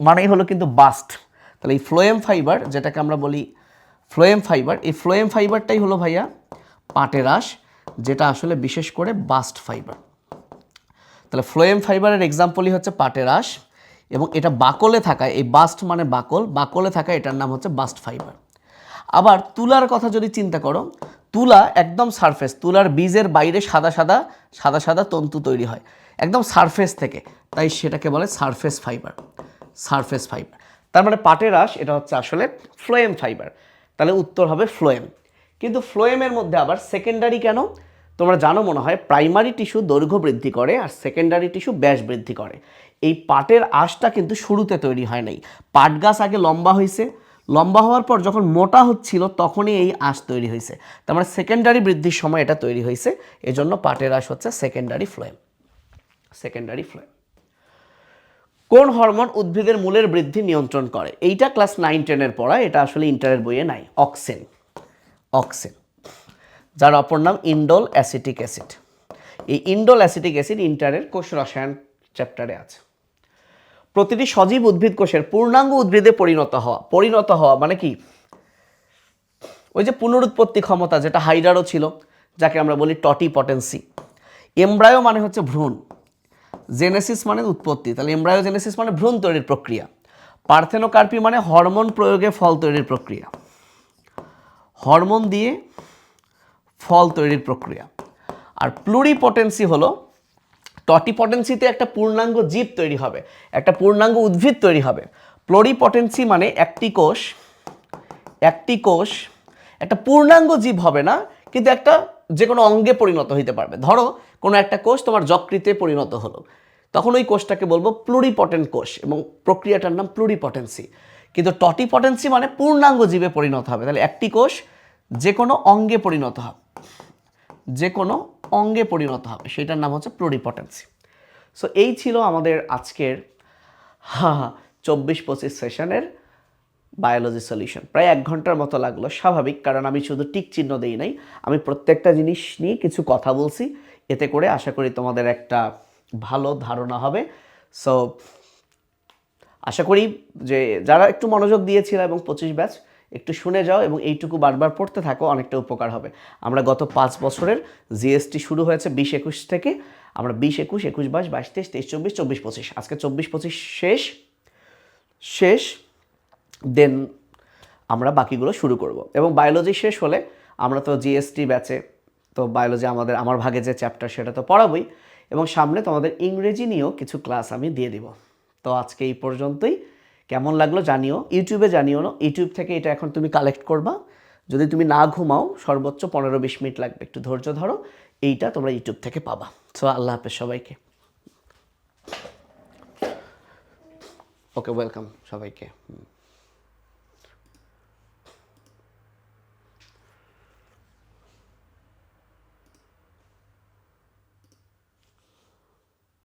মানেই হলো কিন্তু বাস্ট। তাহলে এই ফ্লোয়েম ফাইবার, যেটাকে আমরা বলি ফ্লোয়েম ফাইবার, এই ফ্লোয়েম ফাইবারটাই হলো ভাইয়া পাটের আঁশ, যেটা আসলে বিশেষ করে বাস্ট ফাইবার। তাহলে ফ্লোয়েম ফাইবারের এক্সাম্পলই হচ্ছে পাটের আঁশ, এবং এটা বাকলে থাকায়, এই বাস্ট মানে বাকলে থাকায় এটার নাম হচ্ছে বাস্ট ফাইবার। আবার তুলার কথা যদি চিন্তা করো, তুলা একদম সারফেস, তুলার বীজের বাইরে সাদা সাদা তন্তু তৈরি হয় একদম সারফেস থেকে, তাই সেটাকে বলে সারফেস ফাইবার। তার মানে পাটের আঁশ এটা হচ্ছে আসলে ফ্লোয়েম ফাইবার। তাহলে উত্তর হবে ফ্লোয়েম। কিন্তু ফ্লোয়েমের মধ্যে আবার সেকেন্ডারি কেন? তোমরা জানো মনে হয় প্রাইমারি টিস্যু দৈর্ঘ্য বৃদ্ধি করে আর সেকেন্ডারি টিস্যু ব্যাস বৃদ্ধি করে। এই পাটের আঁশটা কিন্তু শুরুতে তৈরি হয় নাই। পাট গাছ আগে লম্বা হয়েছে, লম্বা হওয়ার পর যখন মোটা হচ্ছিল তখনই এই আঁশ তৈরি হয়েছে। তার মানে সেকেন্ডারি বৃদ্ধির সময় এটা তৈরি হয়েছে, এজন্য পাটের আঁশ হচ্ছে সেকেন্ডারি ফ্লোয়েম। Secondary phloem. কোন হরমোন উদ্ভিদের মূলের বৃদ্ধি নিয়ন্ত্রণ করে? এইটা ক্লাস 9-10 পড়া, এটা আসলে ইন্টারের বইয়ে নাই। অক্সিন। অক্সিন, যার অপর নাম ইন্ডোল অ্যাসিটিক অ্যাসিড। এই ইন্ডোল অ্যাসিটিক অ্যাসিড ইন্টারের কোষ রসায়ন চ্যাপ্টারে আছে। প্রতিটি সজীব উদ্ভিদ কোষের পূর্ণাঙ্গ উদ্ভিদে পরিণত হওয়া মানে কি? ওই যে পুনরুৎপত্তি ক্ষমতা, যেটা হাইডারও ছিল, যাকে আমরা বলি টটিপটেন্সি। এমব্রায়ো মানে হচ্ছে ভ্রূণ, জেনেসিস মানে উৎপত্তি, তাহলে এমব্রায়োজেনেসিস মানে ভ্রূণ তৈরির প্রক্রিয়া। পার্থেনোকার্পি মানে হরমোন প্রয়োগে ফল তৈরির প্রক্রিয়া, হরমোন দিয়ে ফল তৈরির প্রক্রিয়া। আর প্লুরিপটেন্সি হলো, টটিপটেন্সিতে একটা পূর্ণাঙ্গ জীব তৈরি হবে, একটা পূর্ণাঙ্গ উদ্ভিদ তৈরি হবে। প্লুরিপটেন্সি মানে একটি কোষ একটা পূর্ণাঙ্গ জীব হবে না, কিন্তু একটা যে কোনো অঙ্গে পরিণত হইতে পারবে। ধরো কোনো একটা কোষ তোমার যকৃতে পরিণত হলো, তখন ওই কোষটাকে বলবো প্লুরিপটেন্ট কোষ, এবং প্রক্রিয়াটার নাম প্লুরিপটেন্সি। কিন্তু টটিপটেন্সি মানে পূর্ণাঙ্গ জীবে পরিণত হবে, তাহলে একটি কোষ যে কোনো অঙ্গে পরিণত হবে, যে কোনো অঙ্গে পরিণত হবে, সেটার নাম হচ্ছে প্লুরিপটেন্সি। সো এই ছিল আমাদের আজকের 24-25 সেশনের বায়োলজি সলিউশন। প্রায় 1 ঘন্টার মতো লাগলো, স্বাভাবিক, কারণ আমি শুধু টিক চিহ্ন দেই নাই, আমি প্রত্যেকটা জিনিস নিয়ে কিছু কথা বলছি। এতে করে আশা করি তোমাদের একটা ভালো ধারণা হবে। সো আশা করি যে যারা একটু মনোযোগ দিয়েছিল এবং 25 ব্যাচ একটু শুনে যাও এবং এইটুকু বারবার পড়তে থাকো, অনেকটা উপকার হবে। আমরা গত 5 বছরের জিএসটি শুরু হয়েছে 20-21 থেকে, আমরা 20-21, 21-22, 22-23, 23-24, 24-25, আজকে 24-25 শেষ, দেন আমরা বাকিগুলো শুরু করব। এবং বায়োলজি শেষ হলে আমরা তো জিএসটি ব্যাচে, তো বায়োলজি আমার ভাগে যে চ্যাপ্টার সেটা তো পড়াবই, এবং সামনে তোমাদের ইংরেজি নিয়েও কিছু ক্লাস আমি দিয়ে দিব। তো আজকে এই পর্যন্তই। কেমন লাগলো জানিও, ইউটিউবে জানিও না, ইউটিউব থেকে এটা এখন তুমি কালেক্ট করবা। যদি তুমি না ঘুমাও সর্বোচ্চ 15-20 মিনিট লাগবে, একটু ধৈর্য ধরো, এইটা তোমরা ইউটিউব থেকে পাবা। সো আল্লাহ হাফেজ সবাইকে। ওকে, ওয়েলকাম সবাইকে।